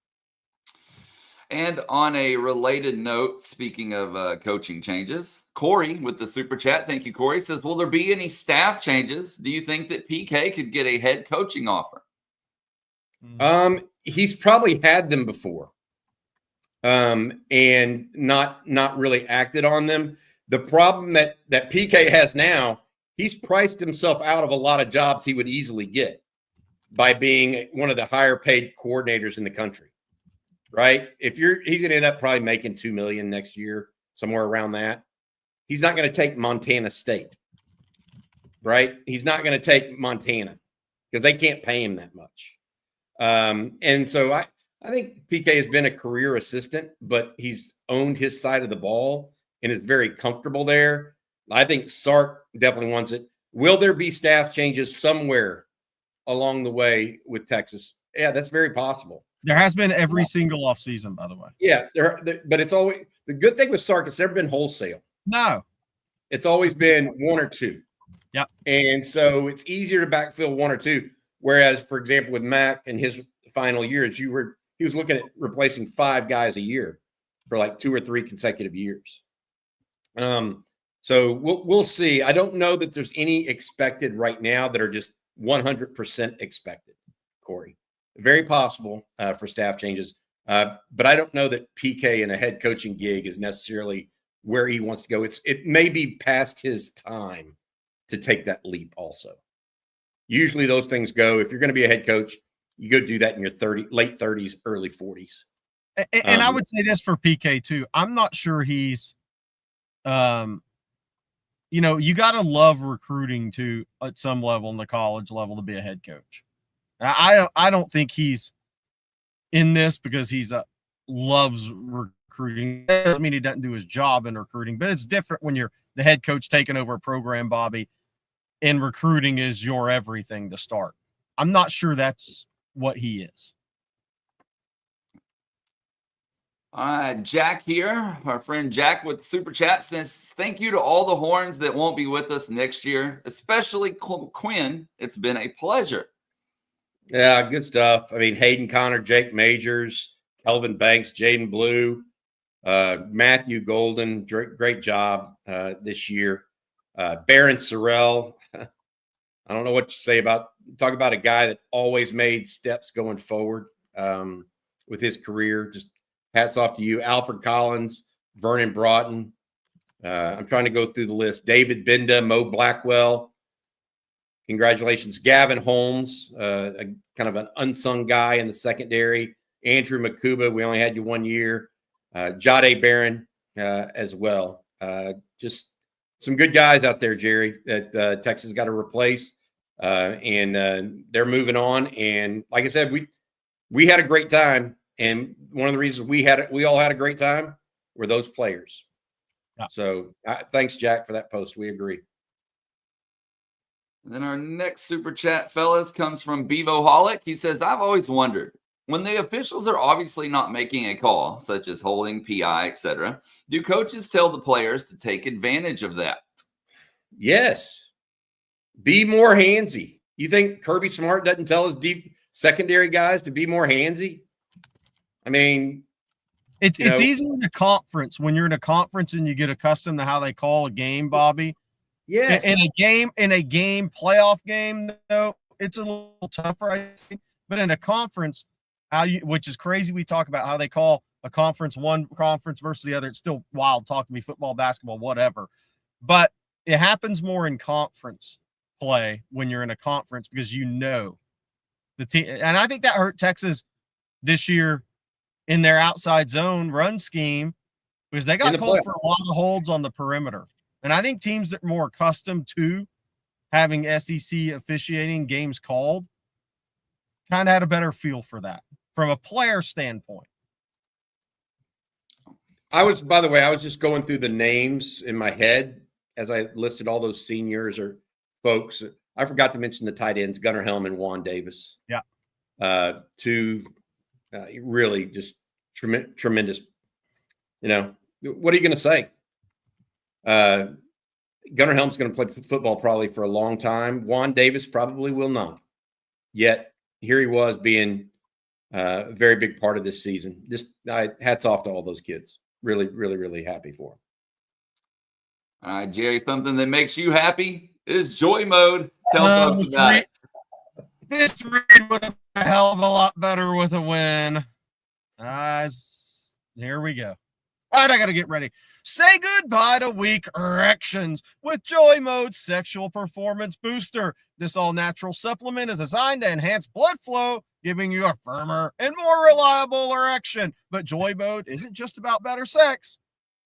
And on a related note, speaking of coaching changes, Corey with the super chat, thank you, Corey, says, will there be any staff changes? Do you think that PK could get a head coaching offer? He's probably had them before and not really acted on them. The problem that PK has now, he's priced himself out of a lot of jobs he would easily get by being one of the higher paid coordinators in the country. Right? He's going to end up probably making $2 million next year, somewhere around that. He's not going to take Montana State, right? He's not going to take Montana because they can't pay him that much. And so I think PK has been a career assistant, but he's owned his side of the ball and is very comfortable there. I think Sark definitely wants it. Will there be staff changes somewhere along the way with Texas? Yeah, that's very possible. There has been every single offseason, by the way. Yeah, but it's always the good thing with Sark. It's never been wholesale. No, it's always been one or two. Yep. And so it's easier to backfill one or two. Whereas, for example, with Mac in his final years, he was looking at replacing 5 guys a year for like 2 or 3 consecutive years. So we'll see. I don't know that there's any expected right now that are just 100% expected, Corey. Very possible for staff changes. But I don't know that PK in a head coaching gig is necessarily where he wants to go. It may be past his time to take that leap also. Usually those things go, if you're going to be a head coach, you go do that in your late 30s, early 40s. And I would say this for PK too. I'm not sure he's, you got to love recruiting too at some level in the college level to be a head coach. I don't think he's in this because he's loves recruiting. That doesn't mean he doesn't do his job in recruiting, but it's different when you're the head coach taking over a program, Bobby, and recruiting is your everything to start. I'm not sure that's what he is. Jack here, our friend Jack with Super Chat says, thank you to all the Horns that won't be with us next year, especially Quinn. It's been a pleasure. Yeah, good stuff. I mean, Hayden Connor, Jake Majors, Kelvin Banks, Jaden Blue, Matthew Golden, great job this year. Baron Sorrell, I don't know what to say talk about a guy that always made steps going forward with his career. Just hats off to you. Alfred Collins, Vernon Broughton. I'm trying to go through the list. David Binda, Mo Blackwell. Congratulations. Gavin Holmes, kind of an unsung guy in the secondary. Andrew Makuba, we only had you 1 year. Jade Barron as well. Just some good guys out there, Jerry, that Texas got to replace. And they're moving on. And like I said, we had a great time. And one of the reasons we all had a great time were those players. Yeah. So thanks, Jack, for that post. We agree. And then our next super chat, fellas, comes from Bevo Holic. He says, I've always wondered, when the officials are obviously not making a call, such as holding, PI, etc., do coaches tell the players to take advantage of that? Yes. Be more handsy. You think Kirby Smart doesn't tell his deep secondary guys to be more handsy? I mean, it's easy in the conference when you're in a conference and you get accustomed to how they call a game, Bobby. Yes. In a game, playoff game, though, it's a little tougher, I think. But in a conference, which is crazy, we talk about how they call a conference one conference versus the other. It's still wild talking to me, football, basketball, whatever. But it happens more in conference play when you're in a conference because the team. And I think that hurt Texas this year in their outside zone run scheme because they got called for a lot of holds on the perimeter. And I think teams that are more accustomed to having SEC officiating games called kind of had a better feel for that from a player standpoint. By the way, I was just going through the names in my head as I listed all those seniors or folks. I forgot to mention the tight ends, Gunnar Helm and Juan Davis. Yeah. Two really just tremendous. What are you going to say? Gunnar Helm's going to play football probably for a long time. Juan Davis probably will not. Yet here he was being a very big part of this season. Just hats off to all those kids. Really, really, really happy for him. All right, Jerry, something that makes you happy is joy mode. Tell folks about it. This read would have been a hell of a lot better with a win. Here we go. All right, I got to get ready. Say goodbye to weak erections with Joy Mode Sexual Performance Booster. This all-natural supplement is designed to enhance blood flow, giving you a firmer and more reliable erection. But Joy Mode isn't just about better sex.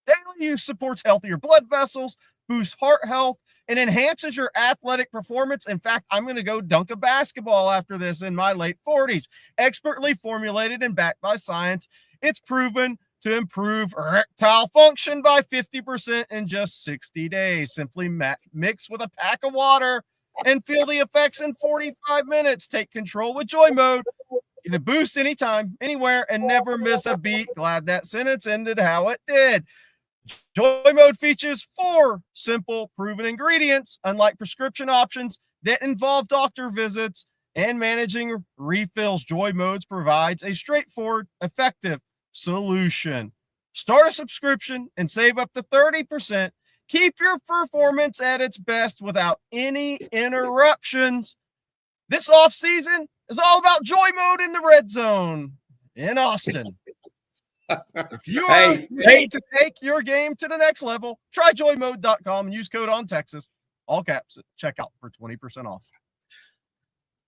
Daily use supports healthier blood vessels, boosts heart health, and enhances your athletic performance. In fact, I'm going to go dunk a basketball after this in my late 40s. Expertly formulated and backed by science, it's proven to improve erectile function by 50% in just 60 days. Simply mix with a pack of water and feel the effects in 45 minutes. Take control with Joy Mode. Get a boost anytime, anywhere, and never miss a beat. Glad that sentence ended how it did. Joy Mode features 4 simple, proven ingredients. Unlike prescription options that involve doctor visits and managing refills, Joy Modes provides a straightforward, effective solution. Start a subscription and save up to 30%. Keep your performance at its best without any interruptions. This off season is all about Joy Mode in the red zone in Austin. If you are ready to take your game to the next level, try joymode.com and use code ONTexas, all caps, at checkout for 20% off.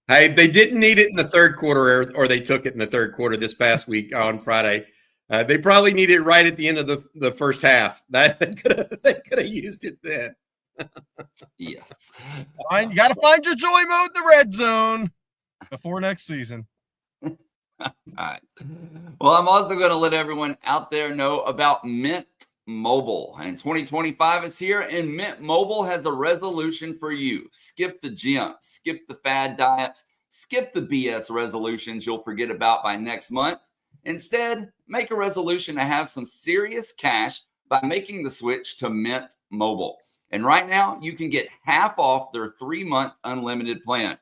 Hey, they didn't need it in the third quarter, or they took it in the third quarter this past week on Friday. They probably need it right at the end of the first half. They could have used it then. Yes. You got to find your Joy Mode in the red zone before next season. All right. Well, I'm also going to let everyone out there know about Mint Mobile. And 2025 is here, and Mint Mobile has a resolution for you. Skip the gym, skip the fad diets, skip the BS resolutions you'll forget about by next month. Instead, make a resolution to have some serious cash by making the switch to Mint Mobile. And right now, you can get half off their 3-month unlimited plan.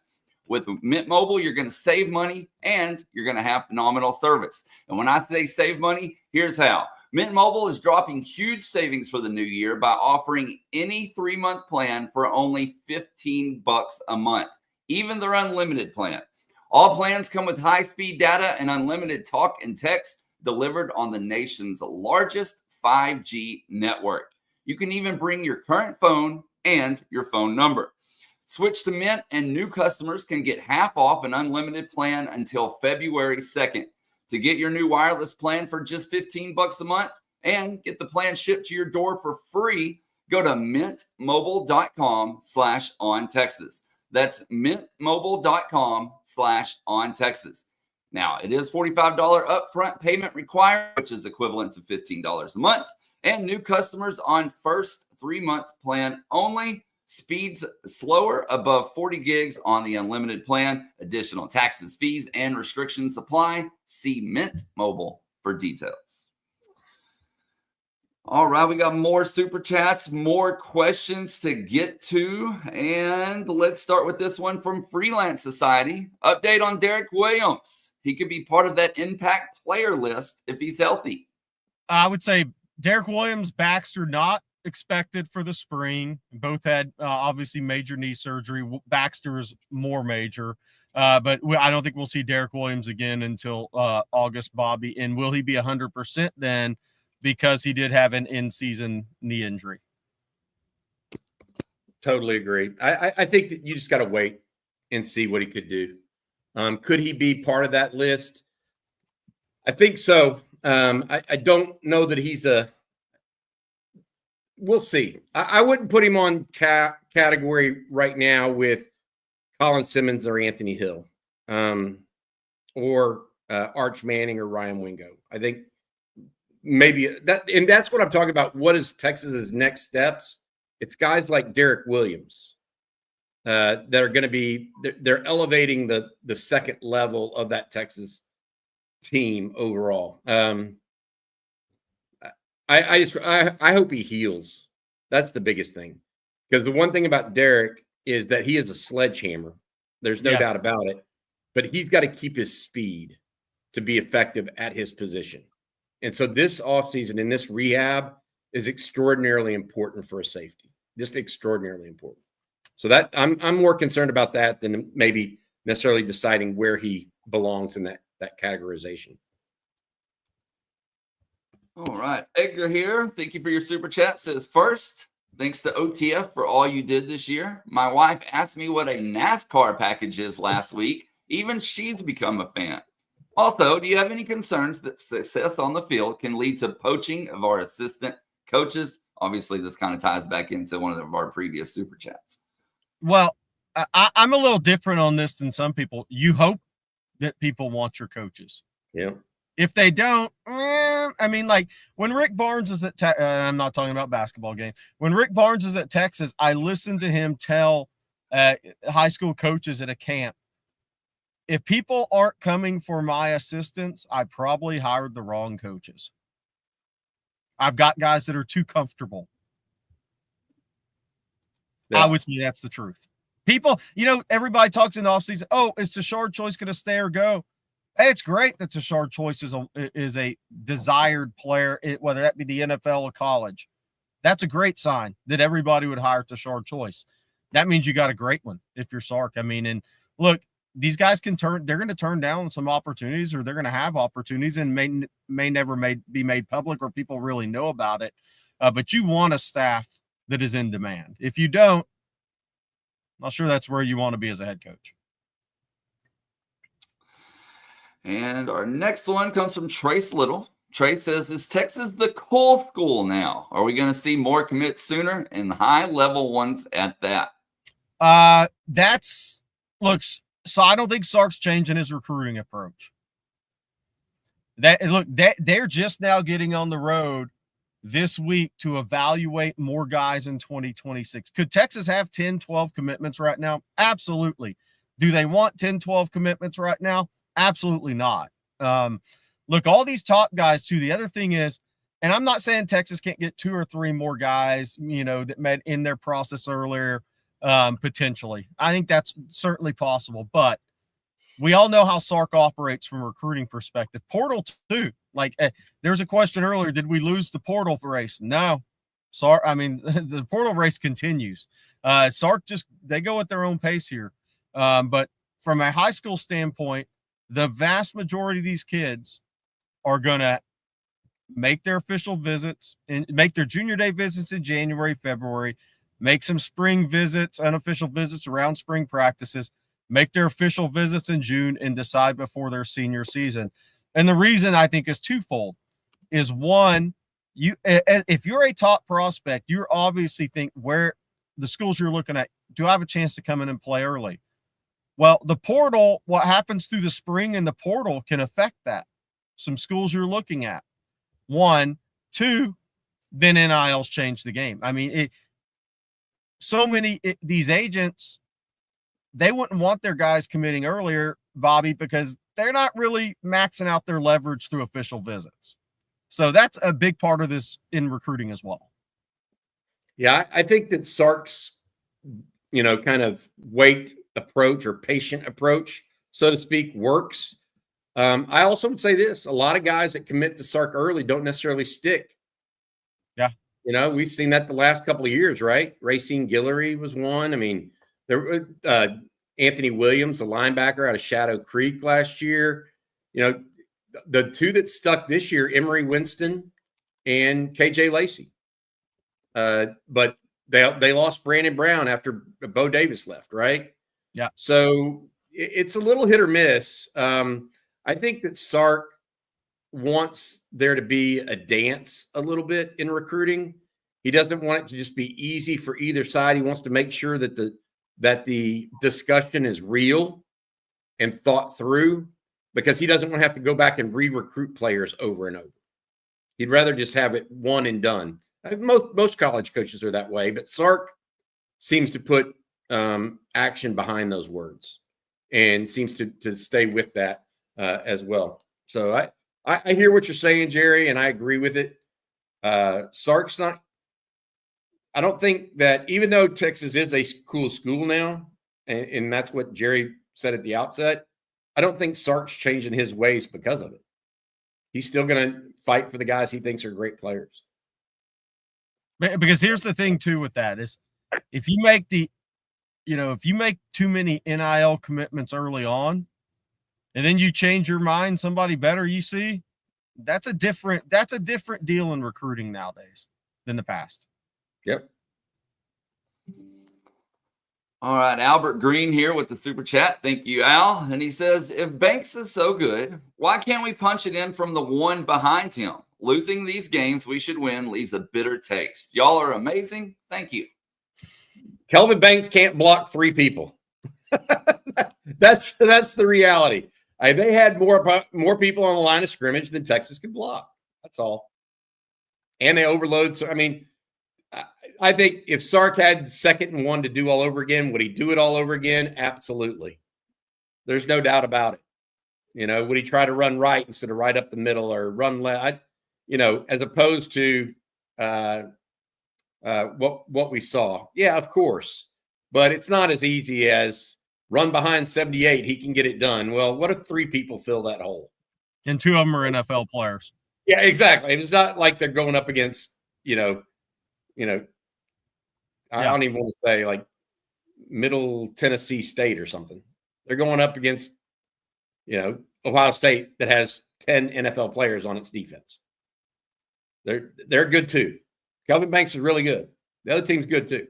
With Mint Mobile, you're going to save money and you're going to have phenomenal service. And when I say save money, here's how. Mint Mobile is dropping huge savings for the new year by offering any 3-month plan for only $15 a month, even their unlimited plan. All plans come with high-speed data and unlimited talk and text delivered on the nation's largest 5G network. You can even bring your current phone and your phone number. Switch to Mint, and new customers can get half off an unlimited plan until February 2nd. To get your new wireless plan for just $15 a month and get the plan shipped to your door for free, go to mintmobile.com/OnTexas. That's mintmobile.com/OnTexas. Now, it is $45 upfront payment required, which is equivalent to $15 a month, and new customers on first 3-month plan only. Speeds slower above 40 gigs on the unlimited plan. Additional taxes, fees, and restrictions apply. See Mint Mobile for details. All right, we got more super chats, more questions to get to. And let's start with this one from Freelance Society. Update on Derek Williams. He could be part of that impact player list if he's healthy. I would say Derek Williams, Baxter, not expected for the spring. Both had obviously major knee surgery. Baxter's more major. But I don't think we'll see Derek Williams again until August, Bobby. And will he be 100% then? Because he did have an in-season knee injury. Totally agree. I think that you just got to wait and see what he could do. Could he be part of that list? I think so. I don't know that he's we'll see. I wouldn't put him on category right now with Colin Simmons or Anthony Hill, or Arch Manning or Ryan Wingo. I think maybe that, and that's what I'm talking about. What is Texas's next steps? It's guys like Derek Williams that are going to be, they're elevating the second level of that Texas team overall. I hope he heals. That's the biggest thing. Because the one thing about Derek is that he is a sledgehammer. There's no doubt about it. But he's got to keep his speed to be effective at his position. And so this offseason and this rehab is extraordinarily important for a safety. Just extraordinarily important. So that I'm more concerned about that than maybe necessarily deciding where he belongs in that categorization. All right. Edgar here. Thank you for your super chat. Says, first, thanks to OTF for all you did this year. My wife asked me what a NASCAR package is last week. Even she's become a fan. Also, do you have any concerns that success on the field can lead to poaching of our assistant coaches? Obviously, this kind of ties back into one of our previous super chats. Well, I'm a little different on this than some people. You hope that people want your coaches. Yeah. If they don't, I mean, like when Rick Barnes is at I'm not talking about basketball game. When Rick Barnes is at Texas, I listened to him tell high school coaches at a camp, if people aren't coming for my assistants, I probably hired the wrong coaches. I've got guys that are too comfortable. Yeah. I would say that's the truth. People, everybody talks in the offseason, oh, is Tashard Choice going to stay or go? Hey, it's great that Tashard Choice is a desired player, whether that be the NFL or college. That's a great sign that everybody would hire Tashard Choice. That means you got a great one if you're Sark. I mean, and look, these guys they're going to turn down some opportunities, or they're going to have opportunities and may never be made public or people really know about it. But you want a staff that is in demand. If you don't, I'm not sure that's where you want to be as a head coach. And our next one comes from Trace Little. Trace says, is Texas the cool school now? Are we going to see more commits sooner and high-level ones at that? So I don't think Sark's changing his recruiting approach. They're just now getting on the road this week to evaluate more guys in 2026. Could Texas have 10, 12 commitments right now? Absolutely. Do they want 10, 12 commitments right now? Absolutely not. Look, all these top guys too. The other thing is, and I'm not saying Texas can't get 2 or 3 more guys, that met in their process earlier, potentially. I think that's certainly possible, but we all know how Sark operates from a recruiting perspective. Portal too. Like there's a question earlier, did we lose the portal race? No. The portal race continues. Sark they go at their own pace here. But from a high school standpoint, the vast majority of these kids are going to make their official visits and make their junior day visits in January, February, make some spring visits, unofficial visits around spring practices, make their official visits in June, and decide before their senior season. And the reason I think is twofold is one, if you're a top prospect, you obviously think where the schools you're looking at, do I have a chance to come in and play early? Well, the portal, what happens through the spring and the portal can affect that. Some schools you're looking at. 1, 2, then NILs change the game. I mean, these agents, they wouldn't want their guys committing earlier, Bobby, because they're not really maxing out their leverage through official visits. So that's a big part of this in recruiting as well. Yeah, I think that Sark's, kind of wait approach or patient approach, so to speak, works. I also would say this: a lot of guys that commit to Sark early don't necessarily stick. Yeah. We've seen that the last couple of years, right? Racine Guillory was one. I mean, there Anthony Williams, the linebacker out of Shadow Creek last year. The two that stuck this year, Emory Winston and KJ Lacey. But they lost Brandon Brown after Bo Davis left, right? Yeah. So it's a little hit or miss. I think that Sark wants there to be a dance a little bit in recruiting. He doesn't want it to just be easy for either side. He wants to make sure that the discussion is real and thought through, because he doesn't want to have to go back and re-recruit players over and over. He'd rather just have it one and done. Most college coaches are that way, but Sark seems to put action behind those words and seems to stay with that as well. So I hear what you're saying, Jerry, and I agree with it. Sark's not. I don't think that, even though Texas is a cool school now, and that's what Jerry said at the outset, I don't think Sark's changing his ways because of it. He's still going to fight for the guys he thinks are great players. Because here's the thing too with that is, if you make too many NIL commitments early on, and then you change your mind, somebody better you see, that's a different deal in recruiting nowadays than the past. Yep. All right, Albert Green here with the super chat. Thank you, Al. And he says, if Banks is so good, why can't we punch it in from the one behind him? Losing these games we should win leaves a bitter taste. Y'all are amazing. Thank you. Kelvin Banks can't block three people. That's the reality. They had more people on the line of scrimmage than Texas could block. That's all. And they overload. So, I mean, I think if Sark had 2nd and 1 to do all over again, would he do it all over again? Absolutely. There's no doubt about it. Would he try to run right instead of right up the middle, or run left? As opposed to what we saw. Yeah, of course. But it's not as easy as run behind 78. He can get it done. Well, what if 3 people fill that hole? And 2 of them are NFL players. Yeah, exactly. It's not like they're going up against, I don't even want to say like Middle Tennessee State or something. They're going up against, Ohio State that has 10 NFL players on its defense. They're good too. Kelvin Banks is really good. The other team's good too.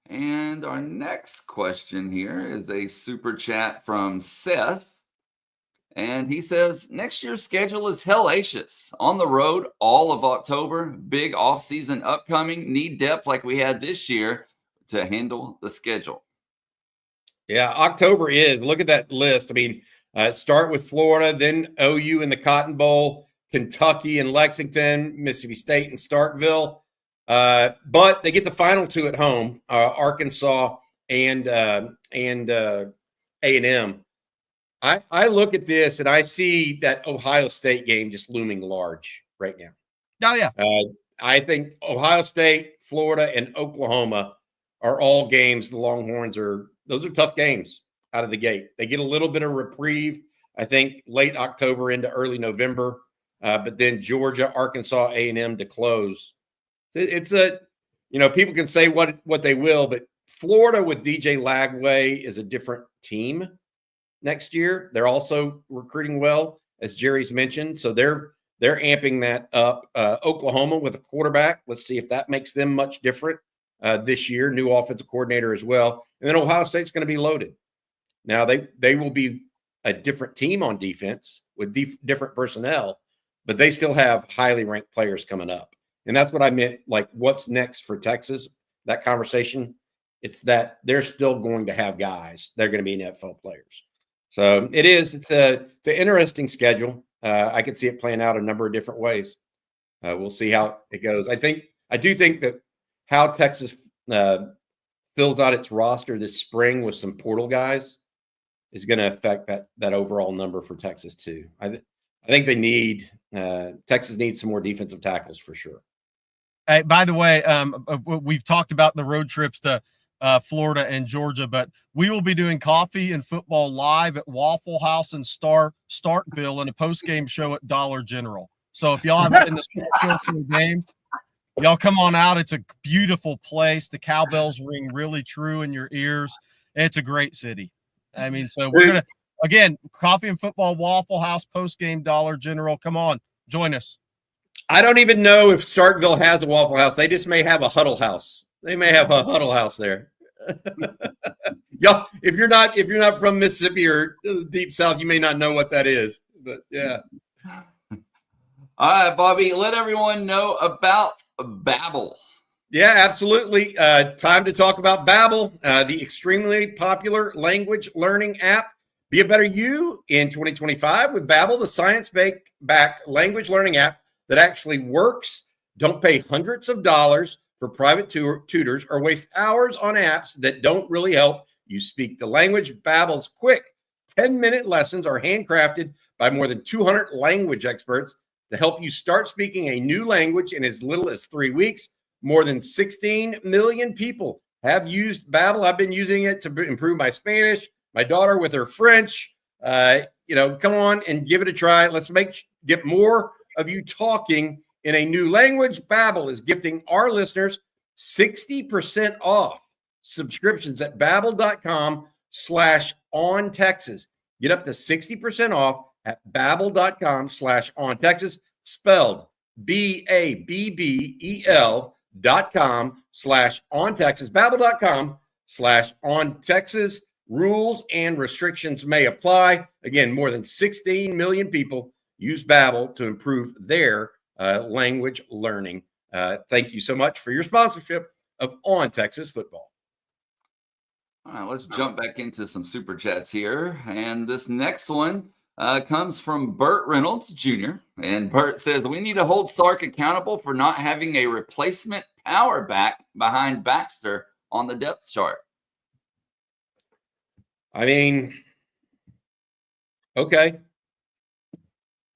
And our next question here is a super chat from Seth. And he says, next year's schedule is hellacious. On the road all of October, big offseason upcoming, need depth like we had this year to handle the schedule. Yeah, October is. Look at that list. I mean, start with Florida, then OU in the Cotton Bowl, Kentucky and Lexington, Mississippi State and Starkville. But they get the final 2 at home, Arkansas and A&M. I look at this and I see that Ohio State game just looming large right now. Oh, yeah. I think Ohio State, Florida, and Oklahoma are all games the Longhorns those are tough games out of the gate. They get a little bit of reprieve, I think, late October into early November. But then Georgia, Arkansas, A&M to close. It's people can say what they will, but Florida with DJ Lagway is a different team next year. They're also recruiting well, as Jerry's mentioned. So they're amping that up. Oklahoma with a quarterback. Let's see if that makes them much different this year. New offensive coordinator as well. And then Ohio State's going to be loaded. Now they will be a different team on defense with different personnel, but they still have highly ranked players coming up. And that's what I meant, like what's next for Texas, that conversation. It's that they're still going to have guys. They're going to be NFL players. So it's an interesting schedule. I could see it playing out a number of different ways. We'll see how it goes. I do think that how Texas fills out its roster this spring with some portal guys is going to affect that overall number for Texas too. I think they need Texas needs some more defensive tackles for sure. Hey, by the way, we've talked about the road trips to Florida and Georgia, but we will be doing coffee and football live at Waffle House in Starkville and a post-game show at Dollar General. So if y'all haven't been to Starkville for the game, y'all come on out. It's a beautiful place. The cowbells ring really true in your ears. It's a great city. I mean, so we're going to, again, coffee and football, Waffle House, post-game, Dollar General. Come on, join us. I don't even know if Starkville has a Waffle House. They just may have a Huddle House. They may have a Huddle House there. Y'all, if you're not from Mississippi or the Deep South, you may not know what that is. But yeah. All right, Bobby, let everyone know about Babbel. Yeah, absolutely. Time to talk about Babbel, the extremely popular language learning app. Be a better you in 2025 with Babbel, the science-backed language learning app that actually works. Don't pay hundreds of dollars for private tutors or waste hours on apps that don't really help you speak the language. Babbel's quick 10-minute lessons are handcrafted by more than 200 language experts to help you start speaking a new language in as little as 3 weeks. More than 16 million people have used Babbel. I've been using it to improve my Spanish, my daughter with her French. Come on and give it a try. Let's get more of you talking in a new language. Babbel is gifting our listeners 60% off subscriptions at babbel.com/ontexas. Get up to 60% off at babbel.com/ontexas, spelled BABBEL.com/ontexas, babbel.com/ontexas. Rules and restrictions may apply. Again, more than 16 million people use Babbel to improve their language learning. Thank you so much for your sponsorship of On Texas Football. All right, let's jump back into some super chats here. And this next one comes from Burt Reynolds Jr. And Burt says, we need to hold Sark accountable for not having a replacement power back behind Baxter on the depth chart. I mean, okay.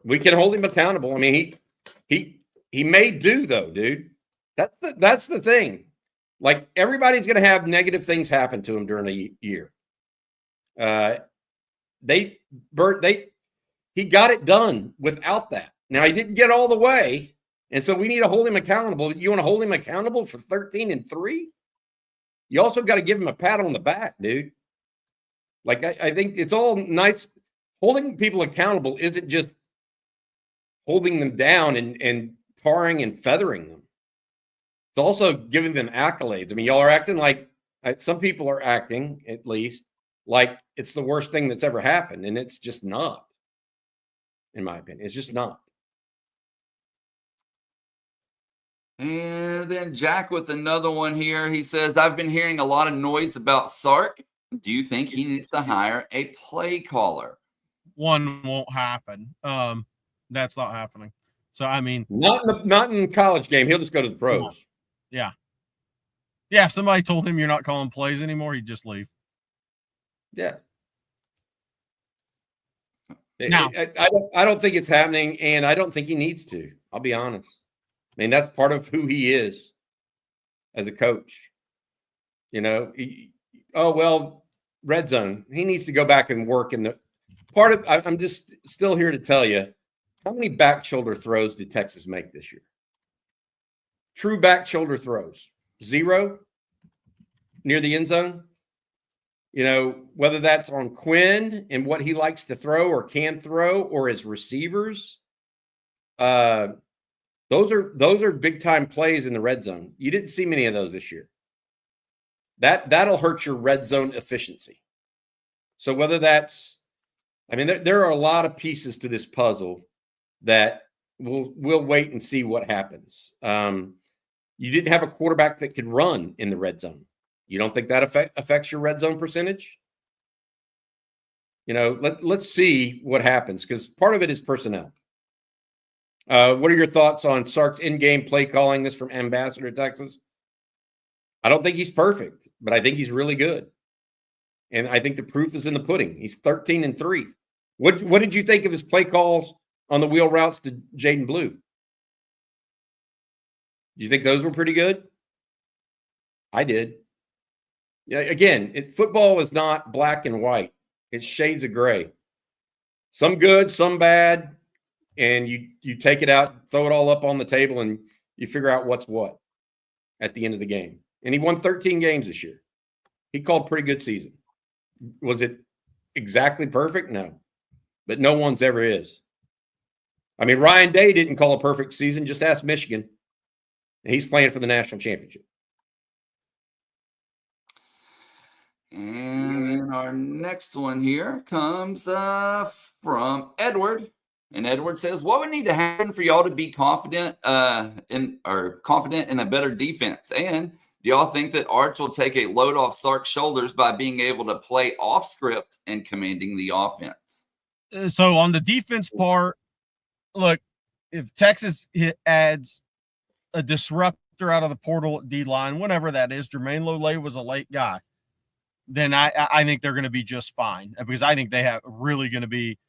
We can hold him accountable. I mean, he may do though, dude. That's the thing. Like, everybody's going to have negative things happen to him during the year. He got it done without that. Now, he didn't get all the way, and so we need to hold him accountable. You want to hold him accountable for 13-3? You also got to give him a pat on the back, dude. Like, I think it's all nice. Holding people accountable isn't just holding them down and tarring and feathering them. It's also giving them accolades. I mean, y'all are acting like, some people are acting, at least, like it's the worst thing that's ever happened. And it's just not, in my opinion. It's just not. And then Jack with another one here. He says, I've been hearing a lot of noise about Sark. Do you think he needs to hire a play caller? One won't happen. That's not happening. So, I mean, not in college game. He'll just go to the pros. Yeah. Yeah. If somebody told him you're not calling plays anymore, he'd just leave. Yeah. Now, I don't think it's happening, and I don't think he needs to. I'll be honest. I mean, that's part of who he is as a coach. You know, red zone. He needs to go back and work in the part of. I'm just still here to tell you, how many back shoulder throws did Texas make this year? True back shoulder throws. 0 near the end zone. You know, whether that's on Quinn and what he likes to throw or can throw, or his receivers. Those are big time plays in the red zone. You didn't see many of those this year. That'll hurt your red zone efficiency. So whether that's, I mean, there are a lot of pieces to this puzzle that we'll wait and see what happens. You didn't have a quarterback that could run in the red zone. You don't think that affects your red zone percentage? You know, let's see what happens, because part of it is personnel. What are your thoughts on Sark's in-game play calling? This from Ambassador, Texas. I don't think he's perfect, but I think he's really good. And I think the proof is in the pudding. He's 13-3. What did you think of his play calls on the wheel routes to Jaden Blue? Do you think those were pretty good? I did. Yeah, again, football is not black and white. It's shades of gray. Some good, some bad, and you take it out, throw it all up on the table, and you figure out what's what at the end of the game. And he won 13 games this year. He called pretty good season. Was it exactly perfect? No. But no one's ever is. I mean, Ryan Day didn't call a perfect season. Just ask Michigan. And he's playing for the national championship. And then our next one here comes from Edward. And Edward says, what would need to happen for y'all to be confident in a better defense? And do y'all think that Arch will take a load off Sark's shoulders by being able to play off script and commanding the offense? So on the defense part, look, if Texas adds a disruptor out of the portal at D-line, whenever that is, Jermaine Lole was a late guy, then I think they're going to be just fine, because I think they have really going to be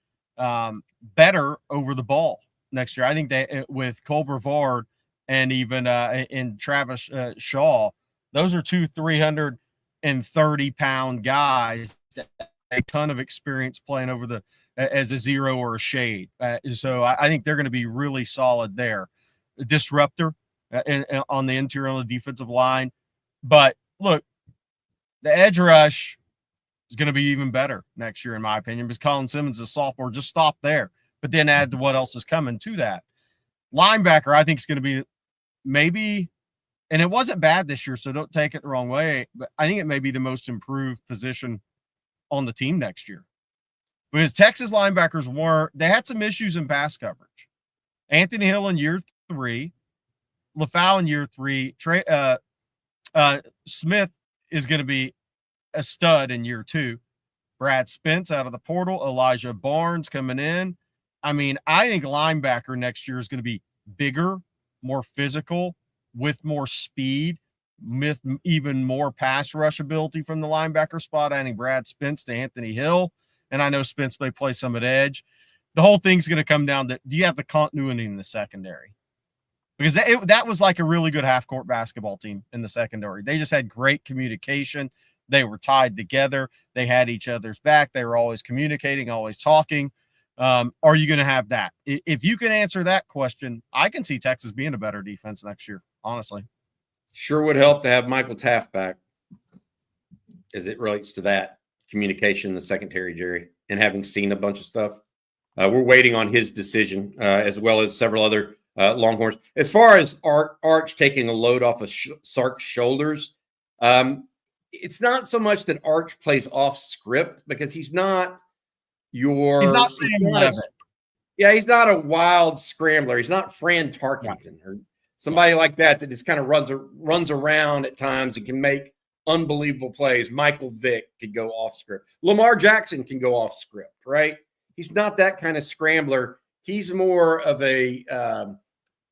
better over the ball next year. I think they, with Cole Brevard and even in Travis Shaw, those are two 330-pound guys that have a ton of experience playing over the as a zero or a shade. So I think they're going to be really solid there. A disruptor on the interior on the defensive line. But look, the edge rush is going to be even better next year, in my opinion, because Colin Simmons is a sophomore. Just stop there, but then add to what else is coming to that. Linebacker, I think, is going to be maybe, and it wasn't bad this year, so don't take it the wrong way, but I think it may be the most improved position on the team next year. Because Texas linebackers they had some issues in pass coverage. Anthony Hill in year 3, LaFau in year 3, Smith is going to be a stud in year 2. Brad Spence out of the portal, Elijah Barnes coming in. I mean, I think linebacker next year is going to be bigger, more physical, with more speed, with even more pass rush ability from the linebacker spot, adding Brad Spence to Anthony Hill. And I know Spence may play some at edge. The whole thing's going to come down to, do you have the continuity in the secondary? Because that was like a really good half-court basketball team in the secondary. They just had great communication. They were tied together. They had each other's back. They were always communicating, always talking. Are you going to have that? If you can answer that question, I can see Texas being a better defense next year, honestly. Sure would help to have Michael Taft back as it relates to that communication in the secondary, Jerry, and having seen a bunch of stuff. We're waiting on his decision, as well as several other Longhorns. As far as Arch taking a load off of Sark's shoulders, it's not so much that Arch plays off script, because he's not Sam Levitt. He's not a wild scrambler. He's not Fran Tarkenton or somebody like that just kind of runs around at times and can make unbelievable plays. Michael Vick could go off script. Lamar Jackson can go off script, right? He's not that kind of scrambler. He's more of a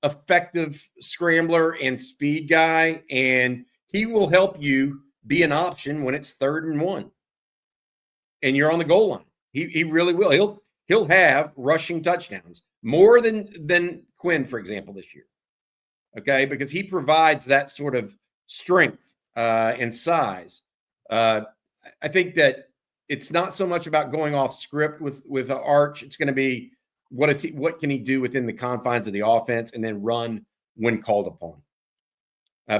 effective scrambler and speed guy, and he will help you be an option when it's 3rd and 1 and you're on the goal line. He really will. He'll have rushing touchdowns more than Quinn, for example, this year. Okay, because he provides that sort of strength and size. I think that it's not so much about going off script with Arch. It's going to be what can he do within the confines of the offense, and then run when called upon.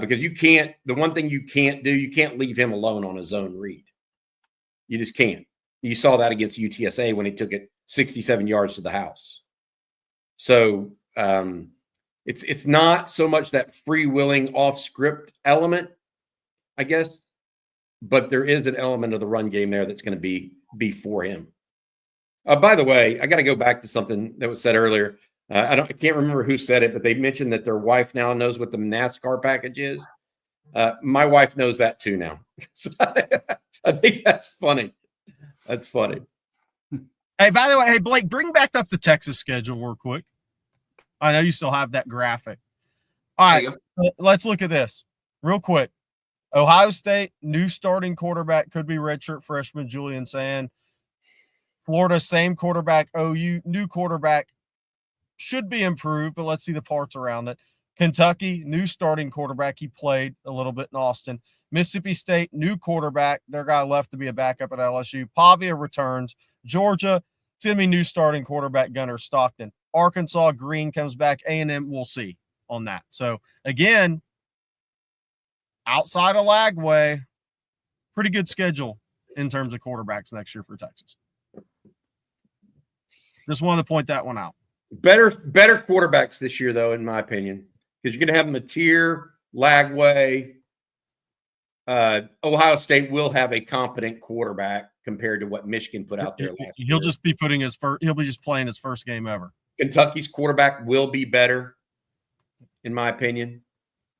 Because the one thing you can't do, you can't leave him alone on a zone read. You just can't. You saw that against UTSA when he took it 67 yards to the house. So it's not so much that freewheeling off script element, I guess, but there is an element of the run game there that's going to be for him. By the way, I got to go back to something that was said earlier. I can't remember who said it, but they mentioned that their wife now knows what the NASCAR package is. My wife knows that too now. So I think that's funny. That's funny. Hey, by the way, Blake, bring back up the Texas schedule real quick. I know you still have that graphic. All right, let's look at this real quick. Ohio State, new starting quarterback, could be redshirt freshman Julian Sand. Florida, same quarterback. OU, new quarterback. should be improved, but let's see the parts around it. Kentucky, new starting quarterback. He played a little bit in Austin. Mississippi State, new quarterback. Their guy left to be a backup at LSU. Pavia returns. Georgia, it's going to be new starting quarterback Gunnar Stockton. Arkansas, Green comes back. A&M, we'll see on that. So, again, outside of Lagway, pretty good schedule in terms of quarterbacks next year for Texas. Just wanted to point that one out. Better quarterbacks this year, though, in my opinion, because you're going to have Mateer, Lagway. Ohio State will have a competent quarterback compared to what Michigan put out there last year. He'll just be putting his first. He'll be just playing his first game ever. Kentucky's quarterback will be better, in my opinion.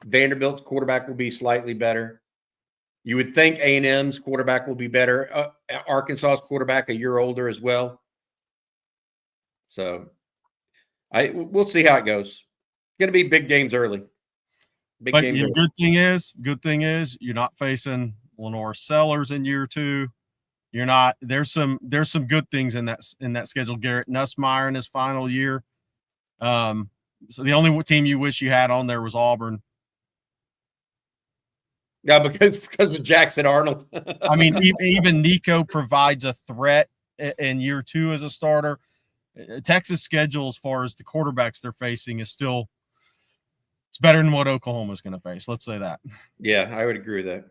Vanderbilt's quarterback will be slightly better. You would think A&M's quarterback will be better. Arkansas's quarterback a year older as well. So we'll see how it goes. It's going to be big games early. But the good thing is you're not facing Lenore Sellers in year 2. You're not. There's some good things in that schedule. Garrett Nussmeier in his final year. So the only team you wish you had on there was Auburn. Yeah, because of Jackson Arnold. I mean, even Nico provides a threat in year 2 as a starter. Texas' schedule, as far as the quarterbacks they're facing, is still it's better than what Oklahoma's going to face. Let's say that. Yeah, I would agree with that.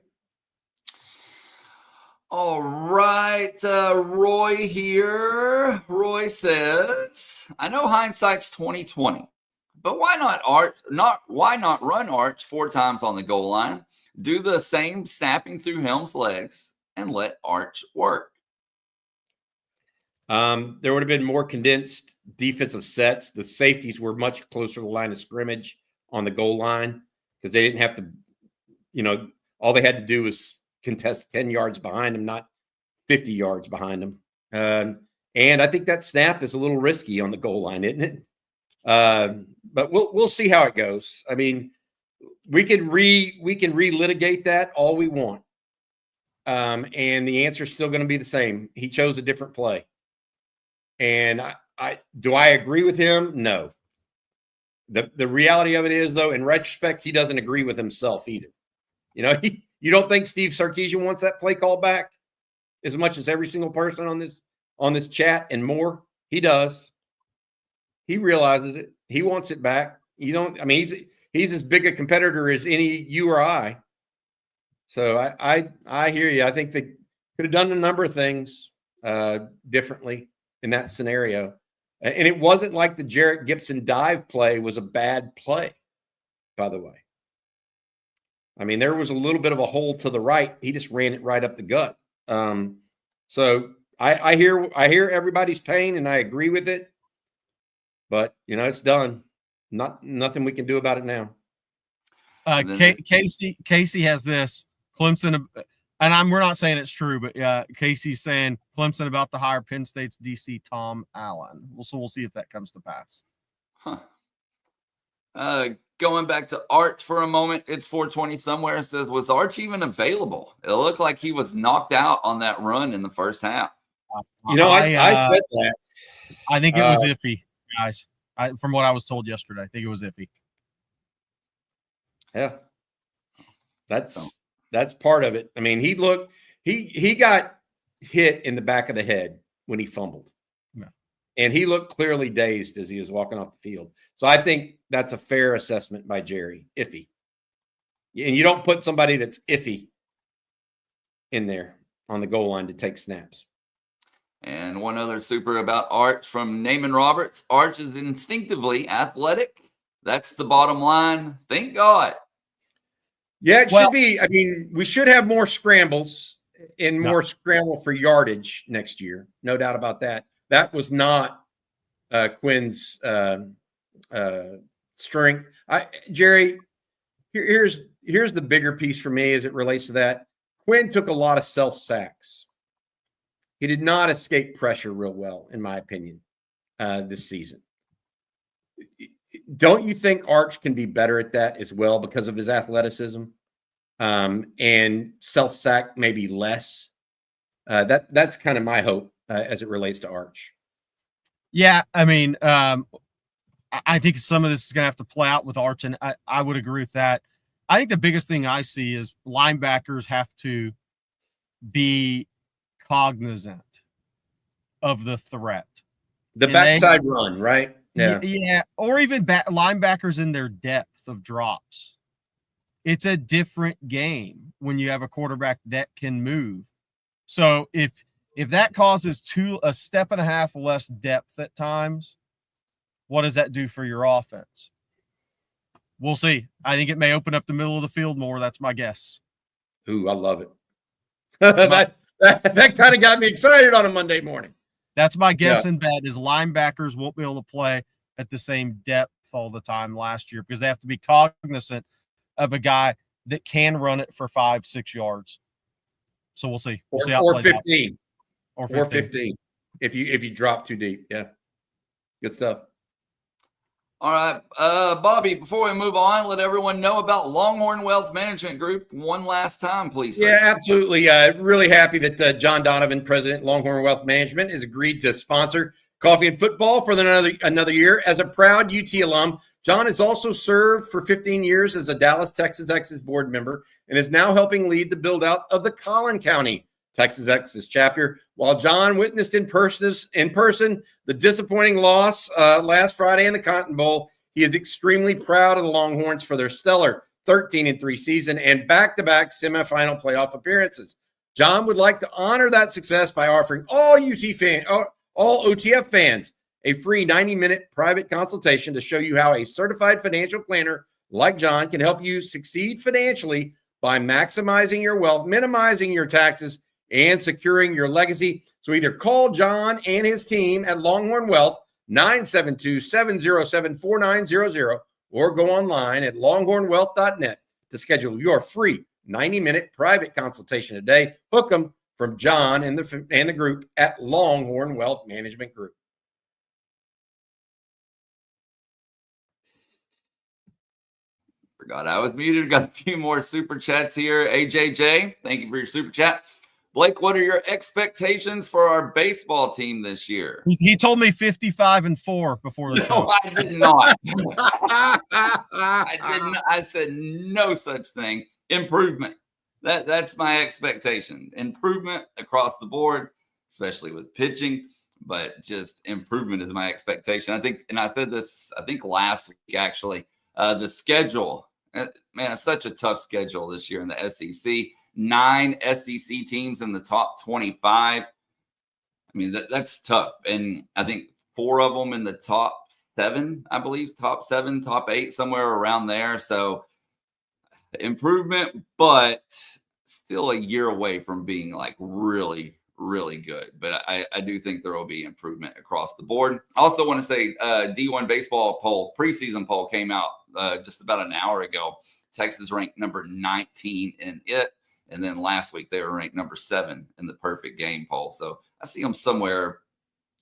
All right, Roy here. Roy says, "I know hindsight's 20/20, but why not run Arch 4 times on the goal line? Do the same snapping through Helm's legs and let Arch work." There would have been more condensed defensive sets. The safeties were much closer to the line of scrimmage on the goal line because they didn't have to, all they had to do was contest 10 yards behind them, not 50 yards behind them. And I think that snap is a little risky on the goal line, isn't it? But we'll see how it goes. I mean, we can relitigate that all we want. And the answer is still going to be the same. He chose a different play. And do I agree with him? No. The reality of it is, though, in retrospect, he doesn't agree with himself either. You don't think Steve Sarkisian wants that play call back as much as every single person on this chat and more? He does. He realizes it. He wants it back. He's as big a competitor as any you or I. So I hear you. I think they could have done a number of things differently in that scenario. And it wasn't like the Jarrett Gibson dive play was a bad play, by the way. I mean, there was a little bit of a hole to the right. He just ran it right up the gut. So I hear everybody's pain, and I agree with it. But it's done. Nothing we can do about it now. Casey has this. Clemson, and we're not saying it's true, but Casey's saying Clemson about to hire Penn State's DC Tom Allen. So we'll see if that comes to pass. Going back to Arch for a moment, it's 420 somewhere. It says, was Arch even available? It looked like he was knocked out on that run in the first half. I said that. I think it was iffy, guys. From what I was told yesterday, I think it was iffy. Yeah, that's part of it. I mean, he got hit in the back of the head when he fumbled. Yeah. And he looked clearly dazed as he was walking off the field. So I think that's a fair assessment by Jerry. Iffy. And you don't put somebody that's iffy in there on the goal line to take snaps. And one other super about Arch from Naaman Roberts. Arch is instinctively athletic. That's the bottom line. Thank God. Yeah, it should be. I mean, we should have more scrambles and more scramble for yardage next year. No doubt about that. That was not Quinn's strength. Jerry, here's the bigger piece for me as it relates to that. Quinn took a lot of self-sacks. He did not escape pressure real well, in my opinion, this season. Don't you think Arch can be better at that as well because of his athleticism and self-sack maybe less? That's kind of my hope as it relates to Arch. Yeah, I mean, I think some of this is going to have to play out with Arch, and I would agree with that. I think the biggest thing I see is linebackers have to be cognizant of the threat. The backside run, right? Yeah. Or even linebackers in their depth of drops. It's a different game when you have a quarterback that can move. So if that causes a step and a half less depth at times, what does that do for your offense? We'll see. I think it may open up the middle of the field more. That's my guess. Ooh, I love it. that kind of got me excited on a Monday morning. That's my guess and bet is linebackers won't be able to play at the same depth all the time last year because they have to be cognizant of a guy that can run it for 5-6 yards. So we'll see. We'll see how or it plays 15. Out. Or 15. If you drop too deep. Yeah. Good stuff. All right, Bobby, before we move on, let everyone know about Longhorn Wealth Management Group one last time, please. Sir. Yeah, absolutely. Really happy that John Donovan, president Longhorn Wealth Management, has agreed to sponsor Coffee and Football for another year. As a proud UT alum, John has also served for 15 years as a Dallas, Texas board member and is now helping lead the build-out of the Collin County Texas chapter. While John witnessed in person the disappointing loss last Friday in the Cotton Bowl, he is extremely proud of the Longhorns for their stellar 13-3 season and back-to-back semifinal playoff appearances. John would like to honor that success by offering all OTF fans a free 90-minute private consultation to show you how a certified financial planner like John can help you succeed financially by maximizing your wealth, minimizing your taxes, and securing your legacy. So either call John and his team at Longhorn Wealth, 972-707-4900, or go online at longhornwealth.net to schedule your free 90-minute private consultation today. Hook them from John and the group at Longhorn Wealth Management Group. Forgot I was muted. Got a few more super chats here. AJJ, thank you for your super chat. Blake, what are your expectations for our baseball team this year? He told me 55-4 before the show. No, I did not. I didn't. I said no such thing. Improvement. That's my expectation. Improvement across the board, especially with pitching, but just improvement is my expectation. I think, and I said this, I think last week actually, the schedule, man, it's such a tough schedule this year in the SEC. 9 SEC teams in the top 25. I mean, that's tough. And I think 4 of them in the top 7, I believe, top 7, top 8, somewhere around there. So improvement, but still a year away from being like really, really good. But I do think there will be improvement across the board. I also want to say D1 baseball poll, preseason poll came out just about an hour ago. Texas ranked number 19 in it. And then last week they were ranked number 7 in the perfect game poll. So I see them somewhere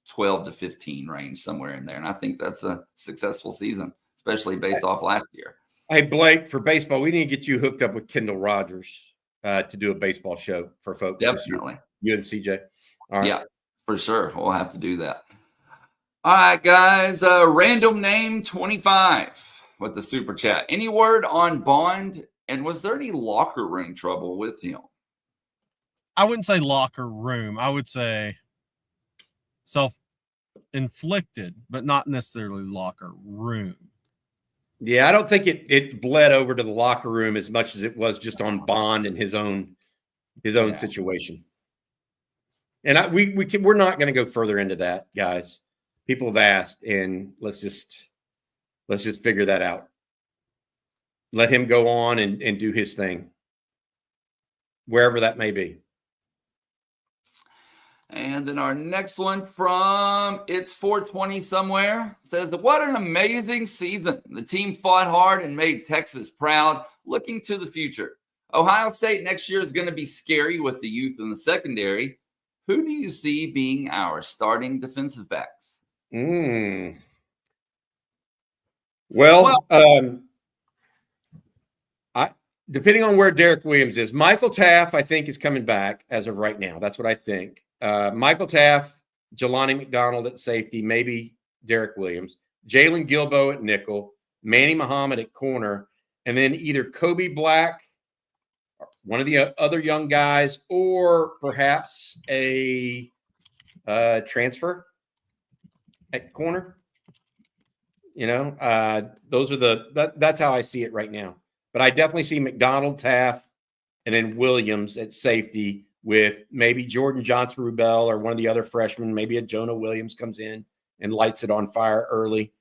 12 to 15 range, somewhere in there. And I think that's a successful season, especially based off last year. Hey, Blake, for baseball, we need to get you hooked up with Kendall Rogers to do a baseball show for folks. Definitely. You and CJ. All right. Yeah, for sure. We'll have to do that. All right, guys. Random name 25 with the super chat. Any word on Bond? And was there any locker room trouble with him? I wouldn't say locker room. I would say self-inflicted, but not necessarily locker room. Yeah, I don't think it bled over to the locker room as much as it was just on Bond and his own situation. And we're not going to go further into that, guys. People have asked, and let's just figure that out. Let him go on and do his thing, wherever that may be. And then our next one from It's 420 Somewhere says, what an amazing season. The team fought hard and made Texas proud. Looking to the future, Ohio State next year is going to be scary with the youth in the secondary. Who do you see being our starting defensive backs? Well, depending on where Derek Williams is, Michael Taft, I think, is coming back as of right now. That's what I think. Michael Taft, Jelani McDonald at safety, maybe Derek Williams. Jalen Gilbo at nickel, Manny Muhammad at corner, and then either Kobe Black, one of the other young guys, or perhaps a transfer at corner. Those are that's how I see it right now. But I definitely see McDonald, Taft, and then Williams at safety with maybe Jordan Johnson-Rubel or one of the other freshmen. Maybe a Jonah Williams comes in and lights it on fire early.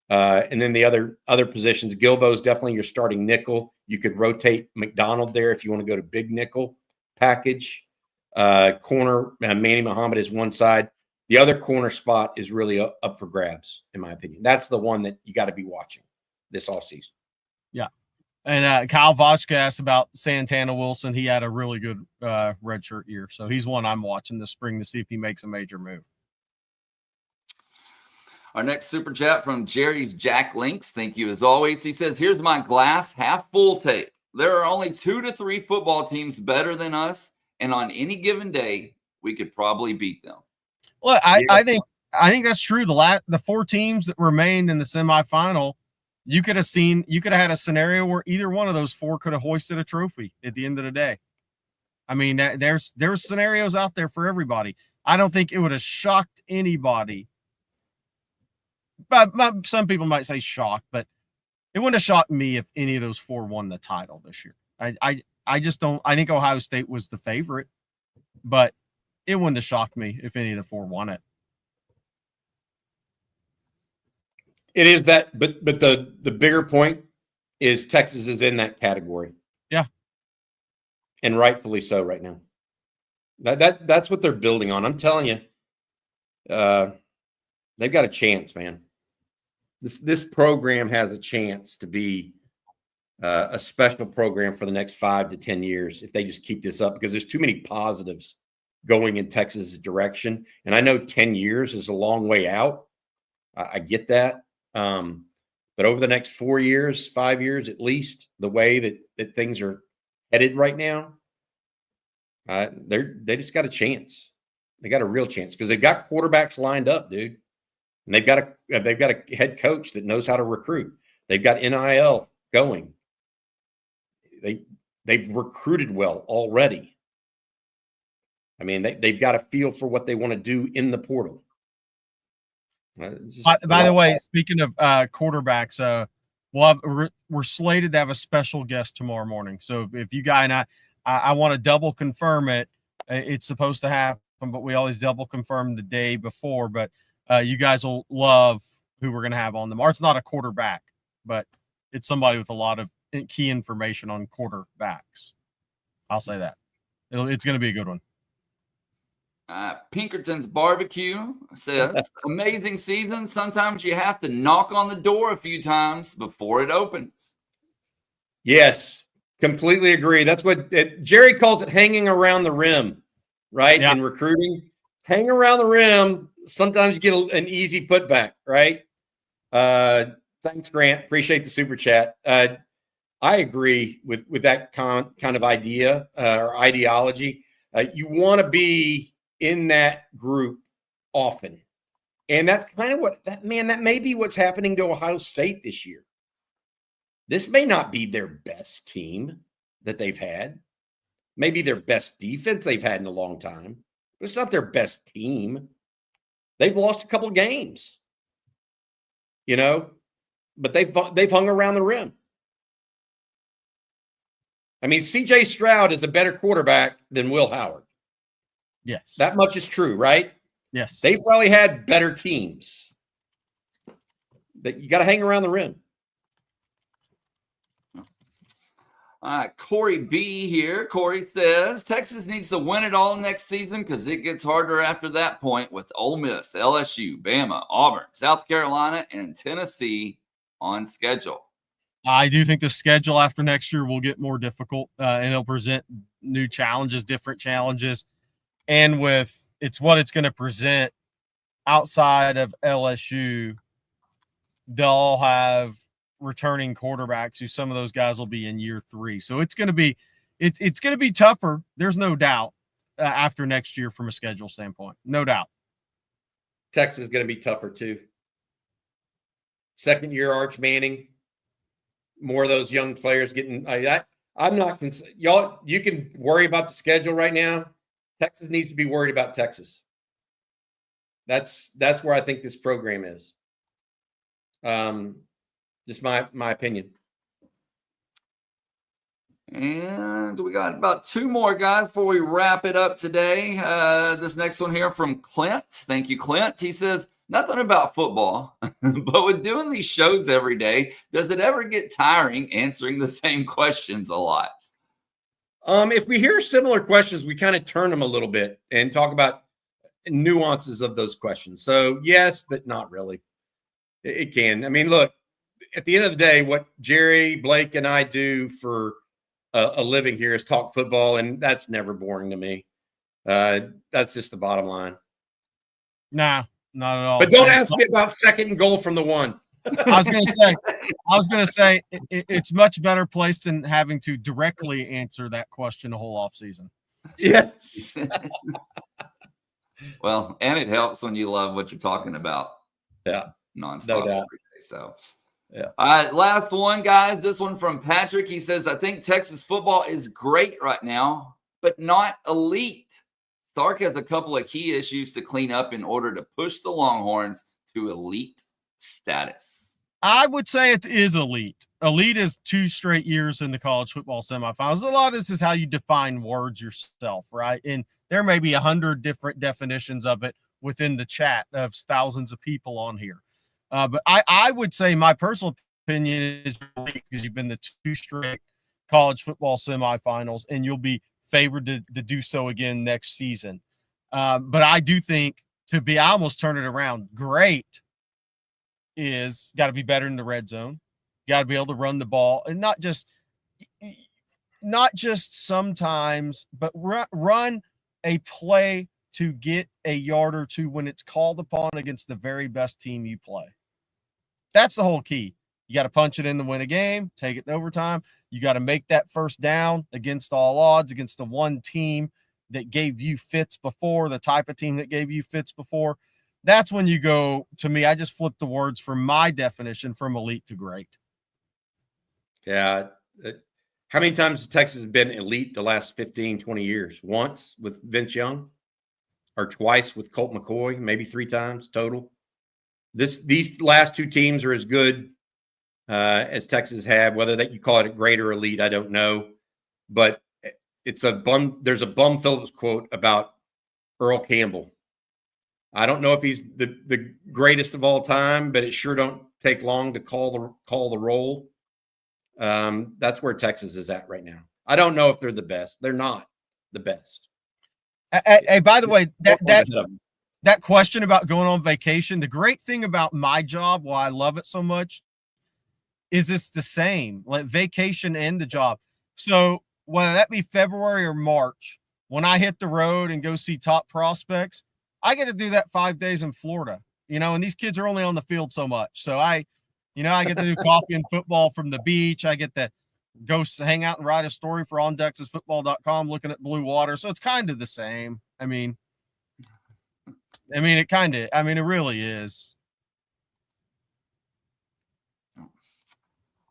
And then the other positions, Gilbo is definitely your starting nickel. You could rotate McDonald there if you want to go to big nickel package. Corner, Manny Muhammad is one side. The other corner spot is really up for grabs, in my opinion. That's the one that you got to be watching this offseason. Yeah. And Kyle Vochka asked about Santana Wilson. He had a really good redshirt year. So he's one I'm watching this spring to see if he makes a major move. Our next super chat from Jerry's Jack Links. Thank you as always. He says, here's my glass half full take. There are only 2 to 3 football teams better than us. And on any given day, we could probably beat them. Well, I think that's true. The 4 teams that remained in the semifinal, you could have had a scenario where either one of those 4 could have hoisted a trophy at the end of the day. I mean, there's scenarios out there for everybody. I don't think it would have shocked anybody. But some people might say shocked, but it wouldn't have shocked me if any of those 4 won the title this year. I just don't. I think Ohio State was the favorite, but it wouldn't have shocked me if any of the 4 won it. It is that, but the bigger point is Texas is in that category. Yeah, and rightfully so right now. That's what they're building on. I'm telling you, they've got a chance, man. This program has a chance to be a special program for the next 5 to 10 years if they just keep this up, because there's too many positives going in Texas's direction. And I know 10 years is a long way out. I get that. But over the next 4 years, 5 years at least, the way that things are headed right now, they just got a chance. They got a real chance because they've got quarterbacks lined up, dude. And they've got a head coach that knows how to recruit. They've got NIL going. They've recruited well already. I mean, they've got a feel for what they want to do in the portal. By the way, speaking of quarterbacks, we're slated to have a special guest tomorrow morning. So if you guys and I want to double confirm it. It's supposed to happen, but we always double confirm the day before. But you guys will love who we're going to have on tomorrow. It's not a quarterback, but it's somebody with a lot of key information on quarterbacks. I'll say that. It's going to be a good one. Pinkerton's Barbecue says, amazing season. Sometimes you have to knock on the door a few times before it opens. Yes, completely agree. That's what Jerry calls it, hanging around the rim, right? Yeah. In recruiting, hang around the rim. Sometimes you get an easy putback, right? Thanks, Grant. Appreciate the super chat. I agree with that kind of idea or ideology. You want to be in that group often. And that's kind of that may be what's happening to Ohio State this year. This may not be their best team that they've had. Maybe their best defense they've had in a long time, but it's not their best team. They've lost a couple of games, but they've hung around the rim. I mean, C.J. Stroud is a better quarterback than Will Howard. Yes. That much is true, right? Yes. They've probably had better teams. That you got to hang around the rim. All right, Corey B here. Corey says, Texas needs to win it all next season because it gets harder after that point with Ole Miss, LSU, Bama, Auburn, South Carolina, and Tennessee on schedule. I do think the schedule after next year will get more difficult, and it'll present new challenges, different challenges. And it's what it's going to present outside of LSU. They'll all have returning quarterbacks who some of those guys will be in year 3. So it's going to be tougher. There's no doubt after next year from a schedule standpoint. No doubt. Texas is going to be tougher too. second-year Arch Manning, more of those young players getting. I'm not y'all. You can worry about the schedule right now. Texas needs to be worried about Texas. That's where I think this program is. Just my opinion. And we got about 2 more guys before we wrap it up today. This next one here from Clint. Thank you, Clint. He says, nothing about football, but with doing these shows every day, does it ever get tiring answering the same questions a lot? If we hear similar questions, we kind of turn them a little bit and talk about nuances of those questions. So yes, but not really. It can. I mean, look, at the end of the day, what Jerry, Blake, and I do for a living here is talk football, and that's never boring to me. That's just the bottom line. Nah, not at all. But don't ask me about second and goal from the 1. I was going to say it's much better placed than having to directly answer that question the whole offseason. Yes. Well, and it helps when you love what you're talking about. Yeah. Nonstop No every day. So, yeah. All right, last one, guys. This one from Patrick. He says, I think Texas football is great right now, but not elite. Sark has a couple of key issues to clean up in order to push the Longhorns to elite status. I would say it is elite. Elite is 2 straight years in the college football semifinals. A lot of this is how you define words yourself, right? And there may be 100 different definitions of it within the chat of thousands of people on here. But I would say my personal opinion is because you've been the 2 straight college football semifinals, and you'll be favored to do so again next season. But I do think I almost turn it around. Great is got to be better in the red zone. Got to be able to run the ball, and not just sometimes, but run a play to get a yard or 2 when it's called upon against the very best team you play. That's the whole key. You got to punch it in to win a game, take it to overtime. You got to make that first down against all odds, against the one team that gave you fits before, the type of team that gave you fits before. That's when you go, to me, I just flipped the words from my definition from elite to great. Yeah. How many times has Texas been elite the last 15, 20 years? Once with Vince Young, or twice with Colt McCoy, maybe 3 times total. These last 2 teams are as good as Texas had. Whether that you call it a great or elite, I don't know. But it's there's a Bum Phillips quote about Earl Campbell. I don't know if he's the greatest of all time, but it sure don't take long to call the roll. That's where Texas is at right now. I don't know if they're the best. They're not the best. Hey, by the way, that question about going on vacation, the great thing about my job, why I love it so much, is it's the same, like vacation and the job. So whether that be February or March, when I hit the road and go see top prospects, I get to do that 5 days in Florida, and these kids are only on the field so much. So I get to do coffee and football from the beach. I get to go hang out and write a story for ontexasfootball.com looking at blue water. So it's kind of the same. I mean, it really is.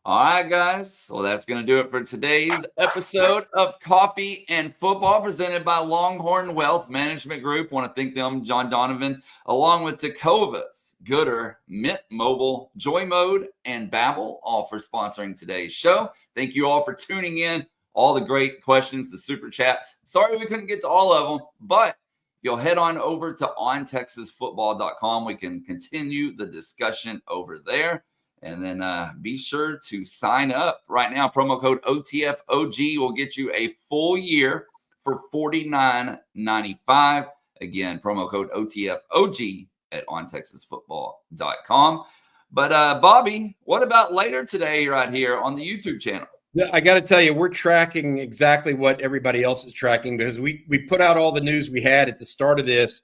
All right, guys. Well, that's going to do it for today's episode of Coffee and Football presented by Longhorn Wealth Management Group. I want to thank them, John Donovan, along with Tecovas, Gooder, Mint Mobile, Joy Mode, and Babbel, all for sponsoring today's show. Thank you all for tuning in. All the great questions, the super chats. Sorry we couldn't get to all of them, but if you'll head on over to ontexasfootball.com, we can continue the discussion over there. And then be sure to sign up right now. Promo code OTFOG will get you a full year for $49.95. Again, promo code OTFOG at ontexasfootball.com. But Bobby, what about later today right here on the YouTube channel? I got to tell you, we're tracking exactly what everybody else is tracking because we put out all the news we had at the start of this.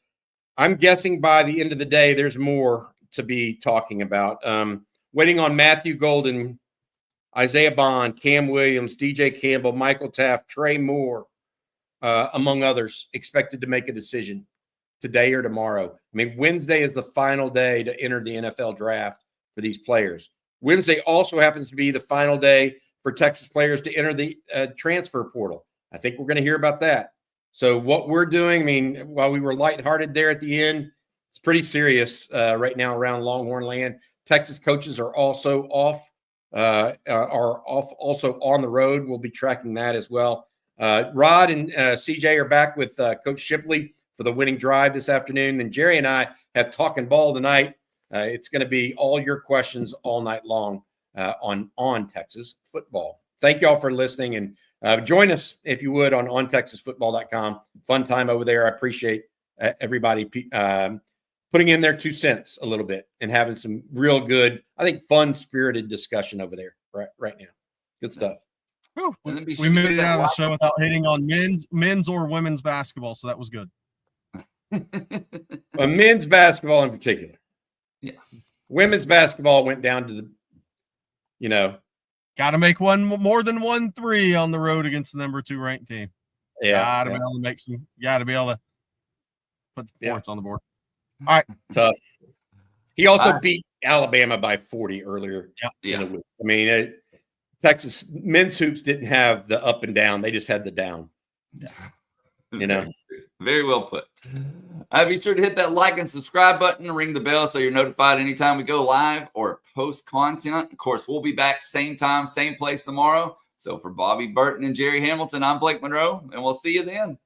I'm guessing by the end of the day, there's more to be talking about. Waiting on Matthew Golden, Isaiah Bond, Cam Williams, DJ Campbell, Michael Taft, Trey Moore, among others, expected to make a decision today or tomorrow. I mean, Wednesday is the final day to enter the NFL draft for these players. Wednesday also happens to be the final day for Texas players to enter the transfer portal. I think we're going to hear about that. So what we're doing, I mean, while we were lighthearted there at the end, it's pretty serious right now around Longhorn land. Texas coaches are also off, also on the road. We'll be tracking that as well. Rod and CJ are back with Coach Shipley for the winning drive this afternoon. And Jerry and I have talking ball tonight. It's going to be all your questions all night long on Texas football. Thank you all for listening, and join us if you would on ontexasfootball.com. Fun time over there. I appreciate everybody putting in their 2 cents a little bit and having some real good, I think, fun-spirited discussion over there right now. Good stuff. We made it out of the show without hitting on men's or women's basketball, so that was good. Men's basketball in particular. Yeah. Women's basketball went down to the, got to make one more than 1-3 on the road against the number 2 ranked team. Yeah. Got to be able to make some. Got to be able to put the points on the board. All right. Tough. He also beat Alabama by 40 earlier. Yeah. In the week. I mean, Texas men's hoops didn't have the up and down; they just had the down. Yeah. Very well put. Be sure to hit that like and subscribe button, ring the bell so you're notified anytime we go live or post content. Of course, we'll be back same time, same place tomorrow. So for Bobby Burton and Jerry Hamilton, I'm Blake Monroe, and we'll see you then.